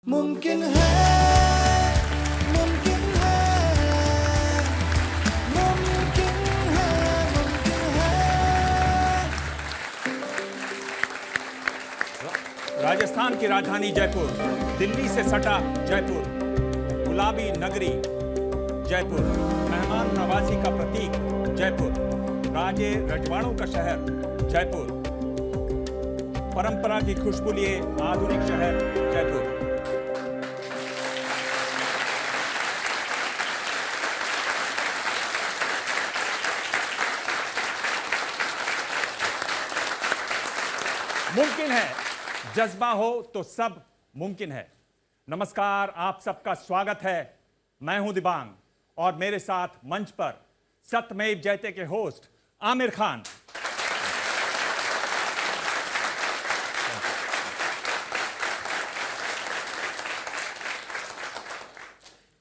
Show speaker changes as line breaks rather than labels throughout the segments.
मुमकिन है, मुमकिन है, मुमकिन है, मुमकिन है।
राजस्थान की राजधानी जयपुर, दिल्ली से सटा जयपुर, गुलाबी नगरी जयपुर, मेहमान नवाजी का प्रतीक जयपुर, राजे रजवाड़ों का शहर जयपुर, परंपरा की खुशबू लिए आधुनिक शहर जयपुर। मुमकिन है, जज्बा हो तो सब मुमकिन है। नमस्कार, आप सबका स्वागत है। मैं हूं दिबांग और मेरे साथ मंच पर सत्यमेव जयते के होस्ट आमिर खान,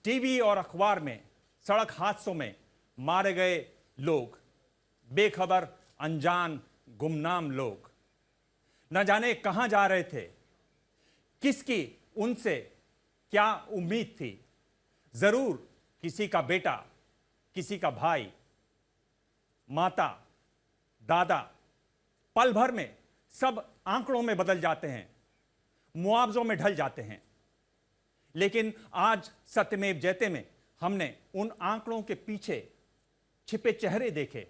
टीवी और अखबार में सड़क हादसों में मारे गए लोग, बेखबर अनजान गुमनाम लोग, न जाने कहां जा रहे थे, किसकी उनसे क्या उम्मीद थी। जरूर किसी का बेटा, किसी का भाई, माता, दादा, पल भर में सब आंकड़ों में बदल जाते हैं, मुआवजों में ढल जाते हैं। लेकिन आज सत्यमेव जयते में हमने उन आंकड़ों के पीछे छिपे चेहरे देखे,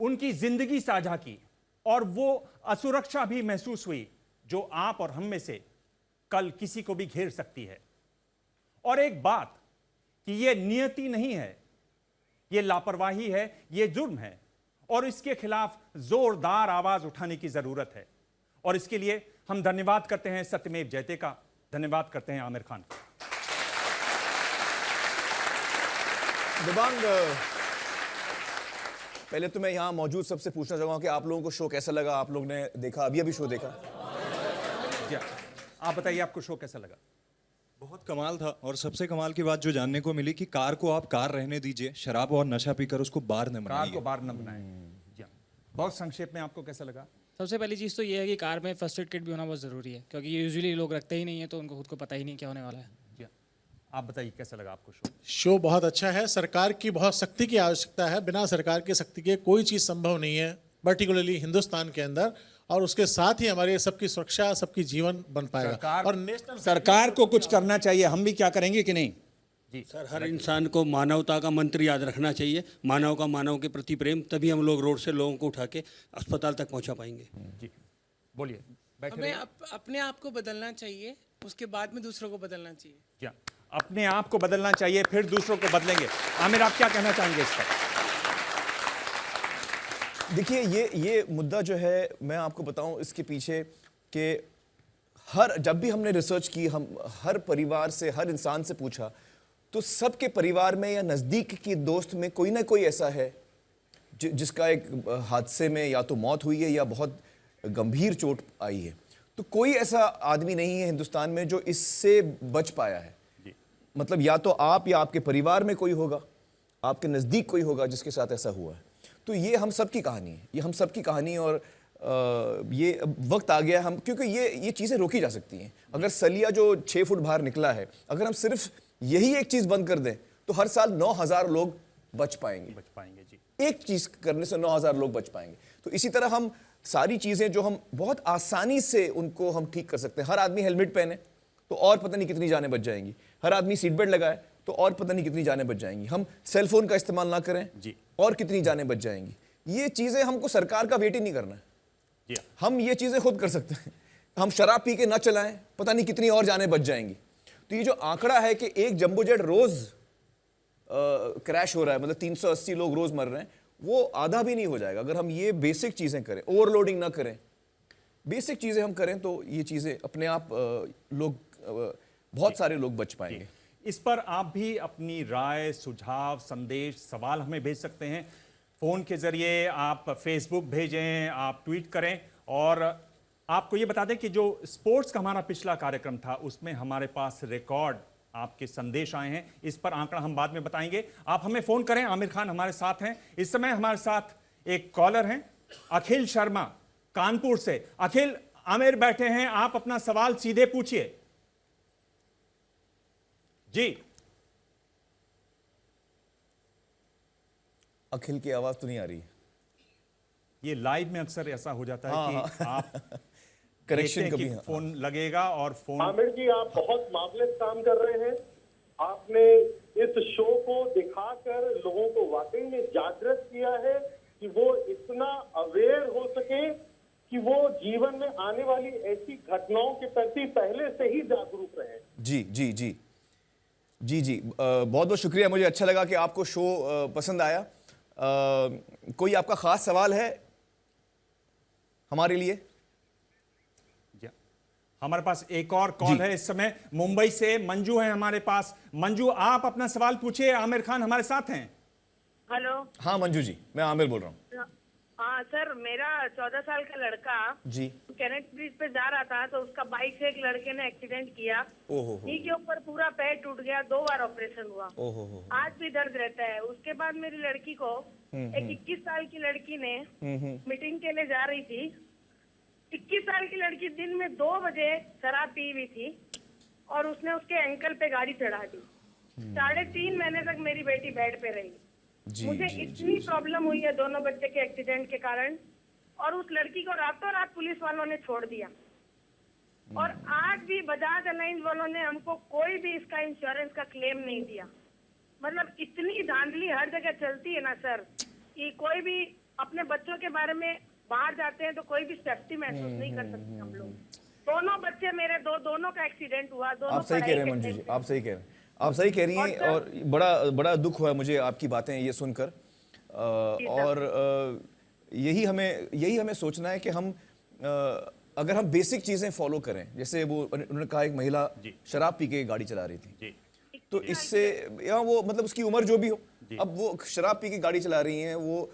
उनकी जिंदगी साझा की और वो असुरक्षा भी महसूस हुई जो आप और हम में से कल किसी को भी घेर सकती है। और एक बात कि ये नियति नहीं है, ये लापरवाही है, ये जुर्म है और इसके खिलाफ जोरदार आवाज उठाने की जरूरत है। और इसके लिए हम धन्यवाद करते हैं सत्यमेव जयते का, धन्यवाद करते हैं आमिर खान का।
दिबांग, पहले तो मैं यहाँ मौजूद सबसे पूछना चाहूँगा कि आप लोगों को शो कैसा लगा। आप लोग ने देखा, अभी शो देखा?
आप बताइए, आपको शो कैसा लगा?
बहुत कमाल था। और सबसे कमाल की बात जो जानने को मिली कि कार को आप कार रहने दीजिए, शराब और नशा पीकर उसको बार न बनाइए।
कार को बार न बनाएं। जी हाँ। बहुत संक्षेप में आपको कैसा लगा?
सबसे पहली चीज़ तो ये है कि कार में फर्स्ट एड किट भी होना बहुत ज़रूरी है, क्योंकि ये यूजुअली लोग रखते ही नहीं है, तो उनको खुद को पता ही नहीं क्या होने वाला है।
जी हाँ। आप बताइए कैसा लगा आपको शो?
शो बहुत अच्छा है। सरकार की बहुत सख्ती की आवश्यकता है। बिना सरकार के सख्ती के कोई चीज़ संभव नहीं है, पर्टिकुलरली हिंदुस्तान के अंदर। और उसके साथ ही हमारे सबकी सुरक्षा, सबकी जीवन बन पाएगा। और नेशनल
सरकार को कुछ करना चाहिए, हम भी क्या करेंगे कि नहीं? जी
सर, हर इंसान को मानवता का मंत्र याद रखना चाहिए। मानव का मानव के प्रति प्रेम, तभी हम लोग रोड से लोगों को उठा के अस्पताल तक पहुंचा पाएंगे।
जी बोलिए।
हमें अपने आप को बदलना चाहिए, उसके बाद में दूसरों को बदलना चाहिए।
जी हाँ। अपने आप को बदलना चाहिए, फिर दूसरों को बदलेंगे। आमिर, आप क्या कहना चाहेंगे इस पर?
देखिए, ये मुद्दा जो है, मैं आपको बताऊं इसके पीछे कि जब भी हमने रिसर्च की, हम हर परिवार से, हर इंसान से पूछा, तो सबके परिवार में या नज़दीक की दोस्त में कोई ना कोई ऐसा है जिसका एक हादसे में या तो मौत हुई है या बहुत गंभीर चोट आई है। तो कोई ऐसा आदमी नहीं है हिंदुस्तान में जो इससे बच पाया है। मतलब या तो आप या आपके परिवार में कोई होगा, आपके नज़दीक कोई होगा जिसके साथ ऐसा हुआ है। तो ये हम सब की कहानी है, ये हम सब की कहानी। और ये वक्त आ गया हम, क्योंकि ये चीज़ें रोकी जा सकती हैं। अगर सलिया जो 6 फुट बाहर निकला है, अगर हम सिर्फ यही एक चीज़ बंद कर दें तो हर साल 9,000 लोग बच पाएंगे।
जी।
एक चीज़ करने से 9,000 लोग बच पाएंगे। तो इसी तरह हम सारी चीज़ें जो हम बहुत आसानी से उनको हम ठीक कर सकते हैं। हर आदमी हेलमेट पहने तो और पता नहीं कितनी जानें बच जाएंगी। हर आदमी सीट बेल्ट लगाए तो और पता नहीं कितनी जानें बच जाएंगी। हम सेल फोन का इस्तेमाल ना करें
जी, और
कितनी जानें बच जाएंगी। ये चीज़ें हमको सरकार का वेट ही नहीं करना है।
जी,
हम ये चीज़ें खुद कर सकते हैं। हम शराब पी के ना चलाएं, पता नहीं कितनी और जानें बच जाएंगी। तो ये जो आंकड़ा है कि एक जंबो जेट रोज क्रैश हो रहा है, मतलब 380 लोग रोज मर रहे हैं, वो आधा भी नहीं हो जाएगा अगर हम ये बेसिक चीज़ें करें, ओवरलोडिंग ना करें, बेसिक चीज़ें हम करें तो ये चीज़ें अपने आप बहुत सारे लोग बच पाएंगे।
इस पर आप भी अपनी राय, सुझाव, संदेश, सवाल हमें भेज सकते हैं फ़ोन के ज़रिए। आप फेसबुक भेजें, आप ट्वीट करें। और आपको ये बता दें कि जो स्पोर्ट्स का हमारा पिछला कार्यक्रम था, उसमें हमारे पास रिकॉर्ड आपके संदेश आए हैं। इस पर आंकड़ा हम बाद में बताएंगे। आप हमें फ़ोन करें। आमिर खान हमारे साथ हैं इस समय। हमारे साथ एक कॉलर हैं, अखिल शर्मा कानपुर से। अखिल, आमिर बैठे हैं, आप अपना सवाल सीधे पूछिए। जी।
अखिल की आवाज तो नहीं आ रही है।
ये लाइव में अक्सर ऐसा हो जाता है कि आप
करेक्शन
देखते हैं
कभी
कि
हाँ।
फोन लगेगा और फोन
आमिर जी, आप बहुत मार्वलस काम कर रहे हैं। आपने इस शो को दिखाकर लोगों को वाकई में जागृत किया है कि वो इतना अवेयर हो सके कि वो जीवन में आने वाली ऐसी घटनाओं के प्रति पहले से ही जागरूक रहे।
जी जी जी जी जी बहुत बहुत शुक्रिया। मुझे अच्छा लगा कि आपको शो पसंद आया। कोई आपका खास सवाल है हमारे लिए?
जी। हमारे पास एक और कॉल है इस समय मुंबई से। मंजू है हमारे पास। मंजू, आप अपना सवाल पूछिए। आमिर खान हमारे साथ हैं।
हेलो।
हाँ मंजू जी, मैं आमिर बोल रहा हूँ।
हाँ सर, मेरा 14 साल का लड़का
जी।
कैनेट ब्रिज पे जा रहा था तो उसका बाइक से एक लड़के ने एक्सीडेंट किया।
ओहो।
नी के ऊपर पूरा पैर टूट गया, 2 बार ऑपरेशन हुआ।
ओहो हो।
आज भी दर्द रहता है। उसके बाद मेरी लड़की को एक 21 साल की लड़की ने मीटिंग के लिए जा रही थी। 21 साल की लड़की दिन में 2 बजे शराब पी हुई थी और उसने उसके एंकल पे गाड़ी चढ़ा दी। 3.5 महीने तक मेरी बेटी बेड पे रही। मुझे इतनी प्रॉब्लम हुई है दोनों बच्चे के एक्सीडेंट के कारण, और उस लड़की को रातों रात पुलिस वालों ने छोड़ दिया। और आज भी बजाज अलायंस वालों ने हमको कोई भी इसका इंश्योरेंस का क्लेम नहीं दिया। मतलब इतनी धांधली हर जगह चलती है ना सर, कि कोई भी अपने बच्चों के बारे में बाहर जाते हैं तो कोई भी सेफ्टी महसूस नहीं कर सकते हम लोग। दोनों बच्चे मेरे दोनों का एक्सीडेंट हुआ। दोनों
आप सही कह रहे हैं मंजू जी, आप सही कह रहे हैं, आप सही कह रही हैं। और बड़ा बड़ा दुख हुआ मुझे आपकी बातें ये सुनकर। और यही हमें सोचना है कि हम अगर हम बेसिक चीजें फॉलो करें, जैसे वो उन्होंने कहा एक महिला शराब पी के गाड़ी चला रही थी, तो इससे या वो मतलब उसकी उम्र जो भी हो, अब वो शराब पी के गाड़ी चला रही हैं, वो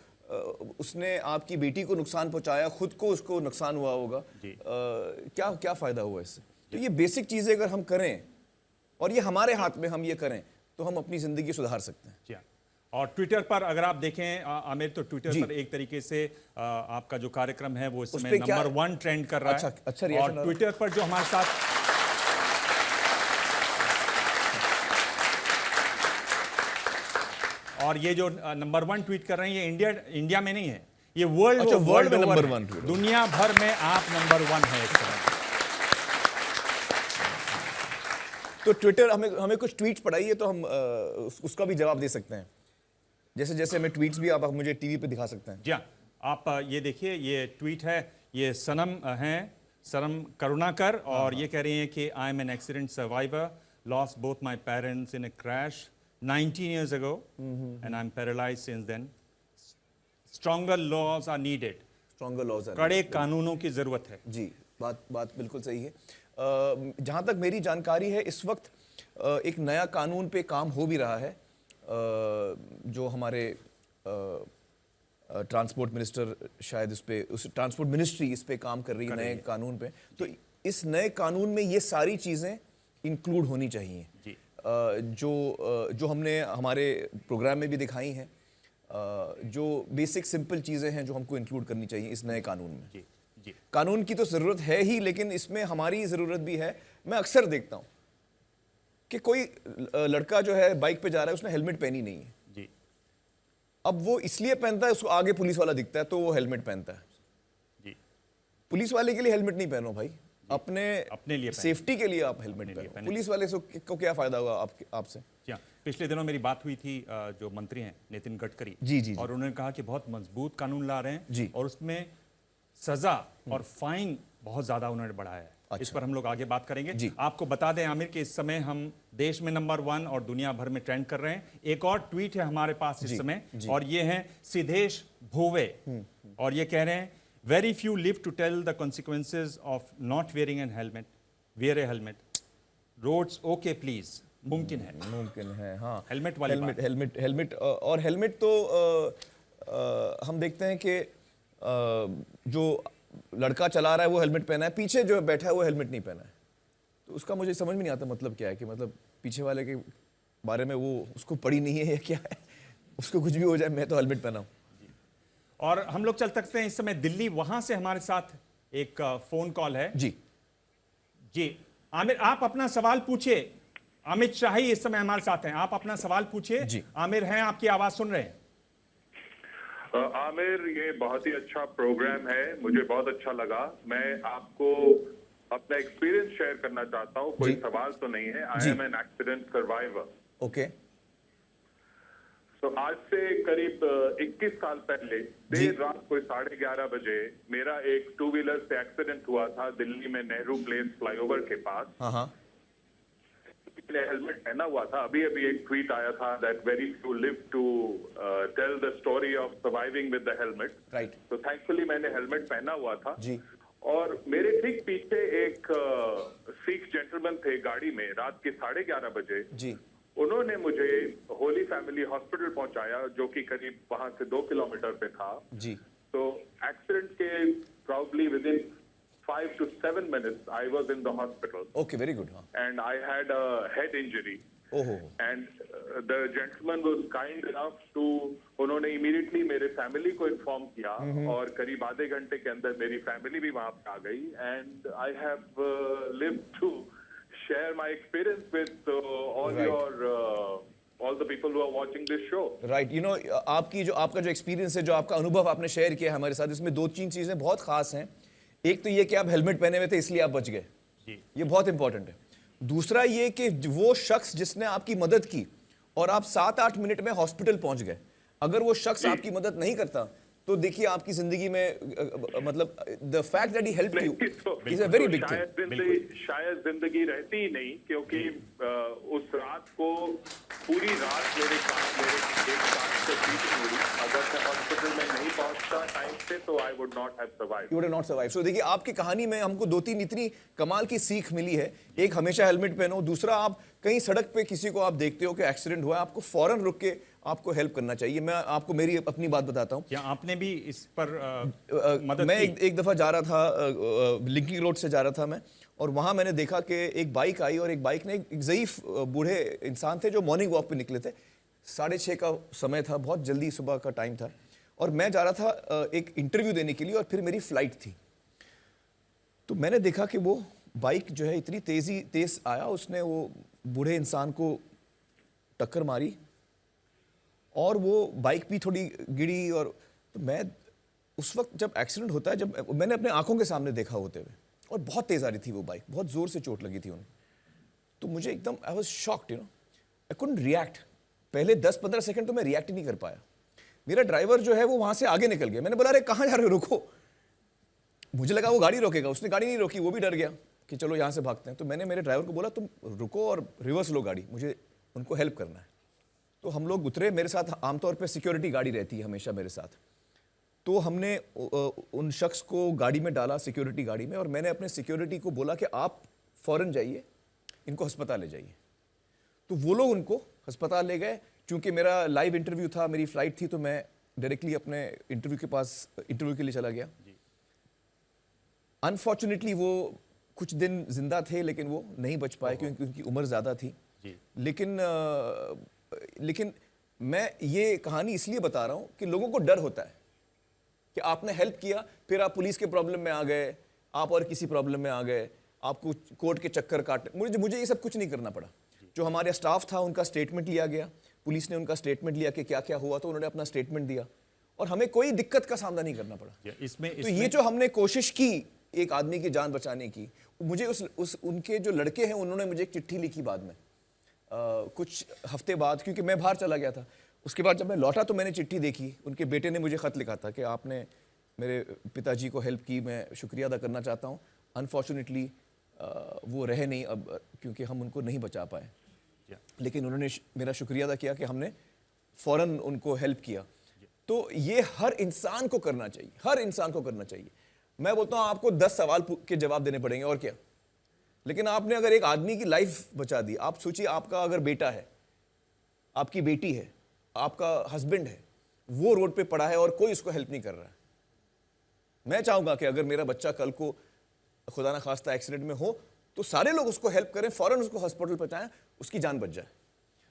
उसने आपकी बेटी को नुकसान पहुंचाया, खुद को उसको नुकसान हुआ होगा। क्या क्या फायदा हुआ इससे? तो ये बेसिक चीजें अगर हम करें और ये हमारे हाथ में हम ये करें तो हम अपनी जिंदगी सुधार सकते हैं।
जी। और ट्विटर पर अगर आप देखें आमिर, तो ट्विटर पर एक तरीके से आपका जो कार्यक्रम है वो इस समय नंबर 1 ट्रेंड कर रहा है।
अच्छा
और ट्विटर पर जो हमारे साथ और ये जो नंबर 1 ट्वीट कर रहे हैं, ये इंडिया में नहीं है, ये वर्ल्ड में नंबर 1 ट्वीट, दुनिया भर में आप नंबर 1 है इस तरह।
तो ट्विटर हमें कुछ ट्वीट्स पढ़ाइए तो हम उसका भी जवाब दे सकते हैं। जैसे जैसे हमें ट्वीट्स भी आप मुझे टीवी पे दिखा सकते हैं।
जी हाँ, आप ये देखिए, ये ट्वीट है, ये सनम हैं, सनम करुणाकर, और ये कह रही हैं कि I am an accident survivor, lost both my parents in a crash 19 years ago and I'm paralyzed since then. Stronger laws are needed.
Stronger laws are
कड़े कानूनों की जरूरत है।
जी, बात बिल्कुल सही है। जहाँ तक मेरी जानकारी है, इस वक्त एक नया कानून पे काम हो भी रहा है, जो हमारे ट्रांसपोर्ट मिनिस्टर शायद उस ट्रांसपोर्ट मिनिस्ट्री इस पे काम कर रही है, नए कानून पे। तो इस नए कानून में ये सारी चीज़ें इंक्लूड होनी चाहिए
जी।
जो हमने हमारे प्रोग्राम में भी दिखाई हैं, जो बेसिक सिंपल चीज़ें हैं जो हमको इंक्लूड करनी चाहिए इस नए कानून में।
जी, जी।
कानून की तो ज़रूरत है ही, लेकिन इसमें हमारी ज़रूरत भी है। मैं अक्सर देखता हूँ कि कोई लड़का जो है बाइक पे जा रहा है, उसने हेलमेट पहनी नहीं है।
जी।
अब वो इसलिए पहनता है, उसको आगे पुलिस वाला दिखता है तो वो हेलमेट पहनता है। जी। पुलिस वाले के लिए हेलमेट नहीं पहनो भाई, अपने लिए सेफ्टी के लिए आप हेलमेट पहनो। पुलिस वाले को क्या फायदा होगा आपसे?
हाँ, पिछले दिनों मेरी बात हुई थी जो मंत्री हैं नितिन गडकरी
जी,
और उन्होंने कहा कि बहुत मजबूत कानून ला रहे हैं
जी,
और उसमें सजा और फाइन बहुत ज्यादा उन्होंने बढ़ाया है।
अच्छा।
इस पर हम लोग आगे बात करेंगे
जी।
आपको बता दें आमिर कि इस समय हम देश में नंबर 1 और दुनिया भर में ट्रेंड कर रहे हैं। एक और ट्वीट है हमारे पास इस समय, और ये है सिद्धेश भोवे, और ये कह रहे हैं, very few live to tell the consequences of not wearing a helmet. Wear a helmet. Roads okay please. मुमकिन है हाँ। हेलमेट वाली
हेलमेट और हेलमेट तो हम देखते हैं कि जो लड़का चला रहा है वो हेलमेट पहना है, पीछे जो बैठा है वो हेलमेट नहीं पहना है। तो उसका मुझे समझ में नहीं आता मतलब क्या है, कि मतलब पीछे वाले के बारे में वो उसको पड़ी नहीं है या क्या है, उसको कुछ भी हो जाए, मैं तो हेलमेट पहना हूँ।
और हम लोग चल सकते हैं इस समय दिल्ली, वहां से हमारे साथ एक फोन कॉल है।
जी
जी आमिर, आप अपना सवाल पूछिए। अमित शाह ही इस समय हमारे साथ हैं। आप अपना सवाल पूछिए।
जी।
आमिर हैं, आपकी आवाज सुन रहे हैं।
आमिर, ये बहुत ही अच्छा प्रोग्राम है, मुझे बहुत अच्छा लगा। मैं आपको अपना एक्सपीरियंस शेयर करना चाहता हूँ। कोई सवाल तो नहीं है। I am an accident survivor.
Okay.
तो आज से करीब 21 साल पहले देर रात कोई 11:30 बजे मेरा एक 2 व्हीलर से एक्सीडेंट हुआ था दिल्ली में नेहरू प्लेस फ्लाईओवर के पास।
हाँ।
मैंने हेलमेट पहना हुआ था। अभी एक ट्वीट आया था that very few live to tell the story of surviving with the helmet.
Right.
तो थैंकफुली मैंने हेलमेट पहना हुआ था
जी।
और मेरे ठीक पीछे एक सिख जेंटलमैन थे गाड़ी में रात के 11:30 बजे।
जी।
उन्होंने मुझे होली फैमिली हॉस्पिटल पहुंचाया, जो कि करीब वहां से 2 किलोमीटर पे था।
जी।
तो एक्सीडेंट के probably within 5 to 7 minutes I was in the hospital.
Okay, very good. हाँ।
And I had a head injury.
ओहो।
And the gentleman was kind enough to, उन्होंने immediately मेरे फैमिली को इन्फॉर्म किया और करीब आधे घंटे के अंदर मेरी फैमिली भी वहां पे आ गई। And I have lived to share my experience with all all the people who are watching this show.
Right. You know, आपका जो एक्सपीरियंस है, जो आपका अनुभव आपने शेयर किया हमारे साथ, इसमें 2-3 चीजें बहुत खास हैं। एक तो ये कि आप हेलमेट पहने हुए थे इसलिए आप बच गए, ये बहुत इंपॉर्टेंट है। दूसरा ये कि वो शख्स जिसने आपकी मदद की और आप 7-8 मिनट में हॉस्पिटल पहुंच गए, अगर वो शख्स आपकी मदद नहीं करता तो देखिए आपकी जिंदगी में मतलब the fact that he helped you is a very big thing.
शायद जिंदगी रहती ही नहीं, क्योंकि उस रात को पूरी रात मेरे एक साथ से बीती हुई। अगर मैं हॉस्पिटल में नहीं पहुंचता टाइम से तो I would not have survived.
You would not survive. So देखिए आपकी कहानी में हमको 2-3 इतनी कमाल की सीख मिली है। एक, हमेशा हेलमेट पहनो। दूसरा, आप कहीं सड़क पे किसी को आप देखते हो कि एक्सीडेंट हुआ है, आपको फौरन रुक के आपको हेल्प करना चाहिए। मैं आपको मेरी अपनी बात बताता हूँ।
क्या आपने भी इस पर मदद
मैं
की?
एक दफ़ा जा रहा था, लिंकिंग रोड से जा रहा था मैं, और वहाँ मैंने देखा कि एक बाइक आई और एक बाइक ने एक ज़ईफ़ बूढ़े इंसान थे जो मॉर्निंग वॉक पे निकले थे। 6:30 का समय था, बहुत जल्दी सुबह का टाइम था, और मैं जा रहा था एक इंटरव्यू देने के लिए और फिर मेरी फ़्लाइट थी। तो मैंने देखा कि वो बाइक जो है इतनी तेज़ आया, उसने वो बूढ़े इंसान को टक्कर मारी और वो बाइक भी थोड़ी गिरी। और तो मैं उस वक्त जब एक्सीडेंट होता है, जब मैंने अपने आंखों के सामने देखा होते हुए, और बहुत तेज़ आ रही थी वो बाइक, बहुत ज़ोर से चोट लगी थी उन्हें, तो मुझे एकदम I was shocked, you know, I couldn't react. पहले 10-15 सेकंड तो मैं रिएक्ट ही नहीं कर पाया। मेरा ड्राइवर जो है वो वहाँ से आगे निकल गया। मैंने बोला, अरे कहाँ जा रहे हो, रुको। मुझे लगा वो गाड़ी रोकेगा, उसने गाड़ी नहीं रोकी, वो भी डर गया कि चलो यहाँ से भागते हैं। तो मैंने मेरे ड्राइवर को बोला, तुम रुको और रिवर्स लो गाड़ी, मुझे उनको हेल्प करना है। तो हम लोग उतरे। मेरे साथ आमतौर पे सिक्योरिटी गाड़ी रहती है हमेशा मेरे साथ। तो हमने उन शख्स को गाड़ी में डाला, सिक्योरिटी गाड़ी में, और मैंने अपने सिक्योरिटी को बोला कि आप फ़ौरन जाइए, इनको अस्पताल ले जाइए। तो वो लोग उनको अस्पताल ले गए। चूँकि मेरा लाइव इंटरव्यू था, मेरी फ़्लाइट थी, तो मैं डायरेक्टली अपने इंटरव्यू के लिए चला गया। अनफॉर्चुनेटली वो कुछ दिन जिंदा थे, लेकिन वो नहीं बच पाए क्योंकि उनकी उम्र ज़्यादा थी। लेकिन मैं ये कहानी इसलिए बता रहा हूँ कि लोगों को डर होता है कि आपने हेल्प किया, फिर आप पुलिस के प्रॉब्लम में आ गए, आप और किसी प्रॉब्लम में आ गए, आपको कोर्ट के चक्कर काटने। मुझे ये सब कुछ नहीं करना पड़ा। जो हमारे स्टाफ था उनका स्टेटमेंट लिया गया, पुलिस ने उनका स्टेटमेंट लिया कि क्या क्या हुआ, तो उन्होंने अपना स्टेटमेंट दिया और हमें कोई दिक्कत का सामना नहीं करना पड़ा। तो ये जो हमने कोशिश की एक आदमी की जान बचाने की, मुझे उनके जो लड़के हैं उन्होंने मुझे एक चिट्ठी लिखी बाद में, कुछ हफ्ते बाद, क्योंकि मैं बाहर चला गया था। उसके बाद जब मैं लौटा तो मैंने चिट्ठी देखी, उनके बेटे ने मुझे ख़त लिखा था कि आपने मेरे पिताजी को हेल्प की, मैं शुक्रिया अदा करना चाहता हूँ। अनफॉर्चुनेटली वो रहे नहीं अब, क्योंकि हम उनको नहीं बचा पाए, लेकिन उन्होंने मेरा शुक्रिया अदा किया कि हमने फ़ौरन उनको हेल्प किया। तो ये हर इंसान को करना चाहिए, हर इंसान को करना चाहिए। मैं बोलता हूँ आपको 10 सवाल के जवाब देने पड़ेंगे और क्या, लेकिन आपने अगर एक आदमी की लाइफ बचा दी। आप सोचिए, आपका अगर बेटा है, आपकी बेटी है, आपका हस्बैंड है, वो रोड पे पड़ा है और कोई उसको हेल्प नहीं कर रहा है। मैं चाहूँगा कि अगर मेरा बच्चा कल को खुदा ना खास्ता एक्सीडेंट में हो तो सारे लोग उसको हेल्प करें, फ़ौरन उसको हॉस्पिटल पहुँचाएं, उसकी जान बच जाए।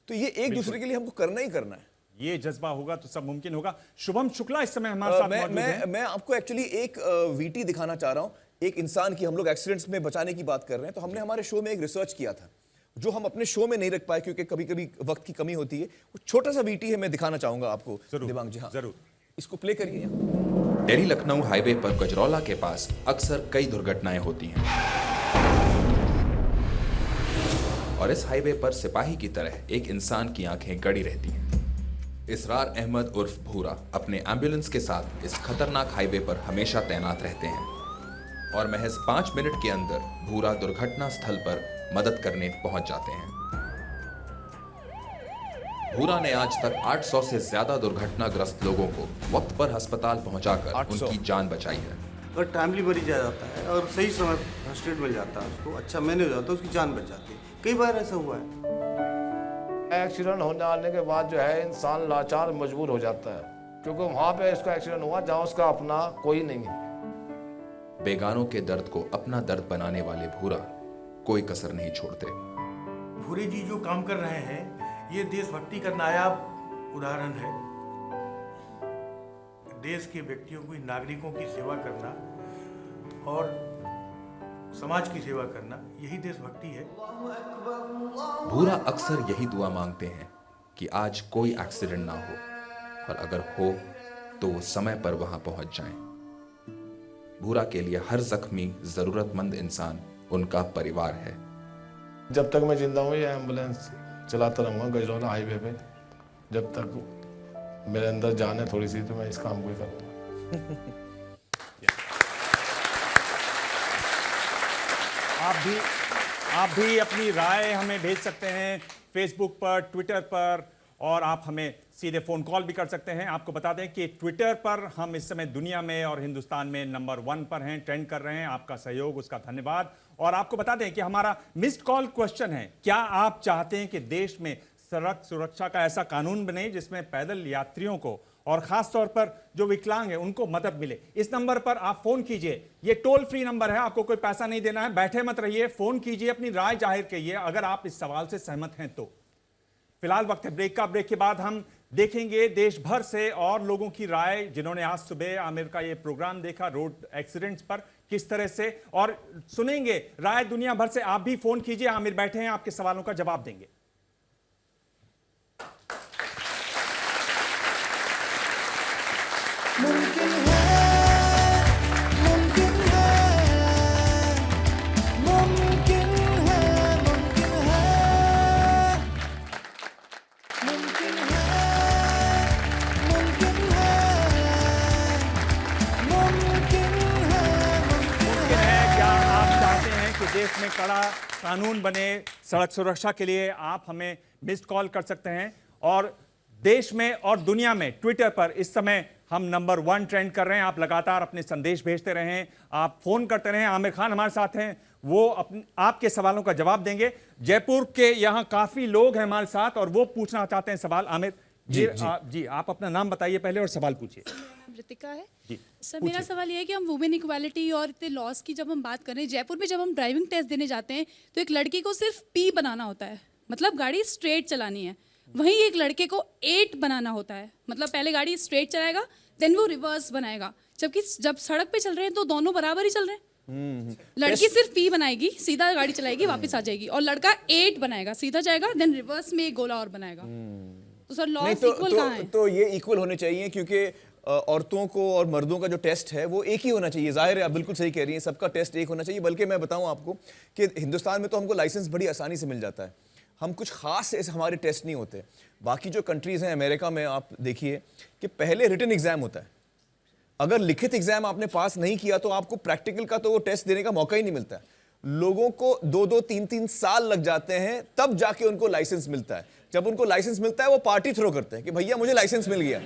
तो ये एक दूसरे के लिए हमको करना ही करना है।
ये जज्बा होगा तो सब मुमकिन होगा। शुभम शुक्ला इस समय हमारे साथ मौजूद हैं।
मैं आपको एक्चुअली एक वीटी दिखाना चाह रहा हूँ, एक इंसान की। हम लोग एक्सीडेंट्स में बचाने की बात कर रहे हैं, तो हमने हमारे शो में एक रिसर्च किया था जो हम अपने शो में नहीं रख पाए क्योंकि कभी कभी वक्त की कमी होती है, वो छोटा सा वीटी है, मैं दिखाना चाहूंगा आपको दिवांग जी। हाँ
जरूर,
इसको प्ले करिए।
दिल्ली लखनऊ हाईवे पर गजरौला के पास अक्सर कई दुर्घटनाएं होती हैं और इस हाईवे पर सिपाही की तरह एक इंसान की आंखें गड़ी रहती हैं। इसरार अहमद उर्फ भूरा अपने एम्बुलेंस के साथ इस खतरनाक हाईवे पर हमेशा तैनात रहते हैं और महज 5 मिनट के अंदर भूरा दुर्घटना स्थल पर मदद करने पहुंच जाते हैं। भूरा ने आज तक 800 से ज्यादा दुर्घटनाग्रस्त लोगों को वक्त पर अस्पताल पहुंचाकर
800
उनकी जान बचाई है।
अगर टाइमली मरीज आ जाता है और सही समय फर्स्ट एड मिल जाता है, उसको अच्छा मैनेज हो जाता है, उसकी जान बच जाती है। कई बार ऐसा हुआ है।
एक्सीडेंट होने आने के बाद जो है इंसान लाचार मजबूर हो जाता है, क्योंकि वहाँ पे इसका एक्सीडेंट हुआ जहाँ उसका अपना कोई नहीं है।
बेगानों के दर्द को अपना दर्द बनाने वाले भूरा कोई कसर नहीं छोड़ते।
भूरे जी जो काम कर रहे हैं, ये देशभक्ति का नायाब उदाहरण है। देश के व्यक्तियों की, नागरिकों की सेवा करना और समाज की सेवा करना, यही देशभक्ति है।
भूरा अक्सर यही दुआ मांगते हैं कि आज कोई एक्सीडेंट ना हो और अगर हो तो वो समय पर वहां पहुंच जाएं। भूरा के लिए हर जख्मी जरूरतमंद इंसान उनका परिवार है।
जब तक मैं जिंदा हूँ ये एम्बुलेंस चलाता रहूँगा गजरौला हाईवे पे, जब तक मेरे अंदर जान है थोड़ी सी, तो मैं इस काम को ही करूँगा।
आप भी अपनी राय हमें भेज सकते हैं फेसबुक पर, ट्विटर पर, और आप हमें सीधे फ़ोन कॉल भी कर सकते हैं। आपको बता दें कि ट्विटर पर हम इस समय दुनिया में और हिंदुस्तान में नंबर 1 पर हैं, ट्रेंड कर रहे हैं। आपका सहयोग, उसका धन्यवाद। और आपको बता दें कि हमारा मिस्ड कॉल क्वेश्चन है, क्या आप चाहते हैं कि देश में सड़क सुरक्षा का ऐसा कानून बने जिसमें पैदल यात्रियों को और खास तौर पर जो विकलांग है उनको मदद मिले? इस नंबर पर आप फोन कीजिए, ये टोल फ्री नंबर है, आपको कोई पैसा नहीं देना है। बैठे मत रहिए, फोन कीजिए, अपनी राय जाहिर कीजिए अगर आप इस सवाल से सहमत हैं तो। फिलहाल वक्त है ब्रेक का। ब्रेक के बाद हम देखेंगे देश भर से और लोगों की राय जिन्होंने आज सुबह आमिर का ये प्रोग्राम देखा रोड एक्सीडेंट्स पर किस तरह से, और सुनेंगे राय दुनिया भर से। आप भी फोन कीजिए, आमिर बैठे हैं, आपके सवालों का जवाब देंगे।
मुमकिन है, मुमकिन है, मुमकिन है, मुमकिन है, मुमकिन है, मुमकिन है, मुमकिन है।
मुमकिन है। क्या आप चाहते हैं कि देश में कड़ा कानून बने सड़क सुरक्षा के लिए? आप हमें मिस्ड कॉल कर सकते हैं। और देश में और दुनिया में ट्विटर पर इस समय हम नंबर 1 ट्रेंड कर रहे हैं। आप लगातार अपने संदेश भेजते रहें, आप फोन करते रहें। आमिर खान हमारे साथ हैं, वो आपके सवालों का जवाब देंगे। जयपुर के यहाँ काफी लोग हैं हमारे साथ और वो पूछना चाहते हैं सवाल। आमिर जी, आप अपना नाम बताइए पहले और सवाल पूछिए।
ऋतिका है
जी
सर, मेरा सवाल ये है कि हम वुमेन इक्वालिटी और इतने लॉस की जब हम बात करें, जयपुर में जब हम ड्राइविंग टेस्ट देने जाते हैं तो एक लड़की को सिर्फ P बनाना होता है, मतलब गाड़ी स्ट्रेट चलानी है। वहीं एक लड़के को 8 बनाना होता है, मतलब पहले गाड़ी स्ट्रेट चलाएगा देन वो रिवर्स बनाएगा। जबकि जब सड़क पे चल रहे हैं तो दोनों बराबर ही चल रहे हैं। लड़की सिर्फ P बनाएगी, सीधा गाड़ी चलाएगी, वापस आ जाएगी, और लड़का 8 बनाएगा, सीधा जाएगा देन रिवर्स में एक गोला और बनाएगा। तो सर लॉस इक्वल कहाँ है?
तो ये इक्वल होने चाहिए क्योंकि औरतों को और मर्दों का जो टेस्ट है वो एक ही होना चाहिए। जाहिर है, आप बिल्कुल सही कह रही हैं, सबका टेस्ट एक होना चाहिए। बल्कि मैं बताऊं आपको कि हिंदुस्तान में तो हमको लाइसेंस बड़ी आसानी से मिल जाता है, हम कुछ खास ऐसे हमारे टेस्ट नहीं होते। बाकी जो कंट्रीज़ हैं, अमेरिका में आप देखिए कि पहले रिटन एग्जाम होता है, अगर लिखित एग्जाम आपने पास नहीं किया तो आपको प्रैक्टिकल का तो वो टेस्ट देने का मौका ही नहीं मिलता है। लोगों को 2-2, 3-3 साल लग जाते हैं तब जाके उनको लाइसेंस मिलता है। जब उनको लाइसेंस मिलता है वो पार्टी थ्रो करते हैं कि भैया मुझे लाइसेंस मिल गया।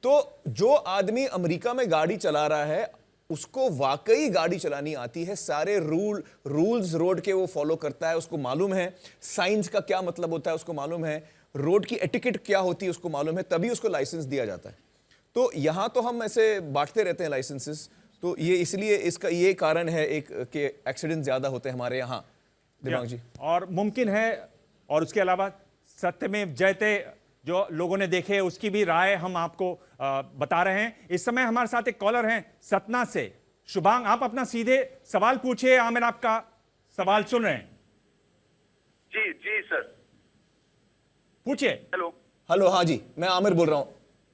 तो जो आदमी अमेरिका में गाड़ी चला रहा है उसको वाकई गाड़ी चलानी आती है, सारे रूल्स रोड के वो फॉलो करता है, उसको मालूम है साइंस का क्या मतलब होता है, उसको मालूम है रोड की एटिकेट क्या होती है, उसको मालूम है, तभी उसको लाइसेंस दिया जाता है। तो यहाँ तो हम ऐसे बांटते रहते हैं लाइसेंसेस, तो ये इसलिए इसका ये कारण है एक कि एक्सीडेंट ज्यादा होते हैं हमारे यहाँ। दिमाग जी, और
मुमकिन है और उसके अलावा सत्यमेव जयते जो लोगों ने देखे उसकी भी राय हम आपको बता रहे हैं। इस समय हमारे साथ एक कॉलर हैं सतना से, शुभांग, आप अपना सीधे सवाल पूछिए। आमिर आपका सवाल सुन रहे हैं।
जी
पूछिए।
हेलो
हेलो, हाँ जी, मैं आमिर बोल रहा हूँ,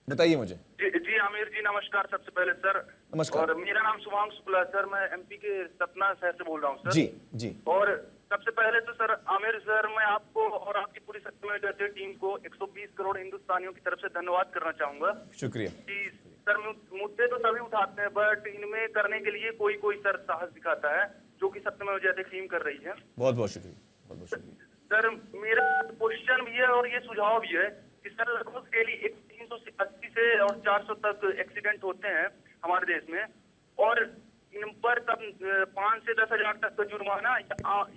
बताइए मुझे।
जी आमिर जी नमस्कार। सबसे पहले सर
नमस्कार।
और मेरा नाम शुभांग शुक्ला है सर, मैं एमपी के सतना शहर से बोल रहा हूँ सर।
जी जी।
और सबसे पहले तो सर आमिर सर, मैं आपको और आपकी पूरी सत्यमेव टीम को 120 करोड़ हिंदुस्तानियों की तरफ से धन्यवाद करना चाहूंगा।
शुक्रिया।
कि सर मुद्दे तो सभी उठाते हैं, बट इनमें करने के लिए कोई कोई सर साहस दिखाता है, जो कि सत्यमेव जयते टीम कर रही है।
बहुत बहुत शुक्रिया, बहुत बहुत शुक्रिया।
सर मेरा क्वेश्चन भी है और ये सुझाव भी है कि सर लगभग डेली 380 से और 400 तक एक्सीडेंट होते हैं हमारे देश में, और इन पर तब 5 से 10 हजार तक का जुर्माना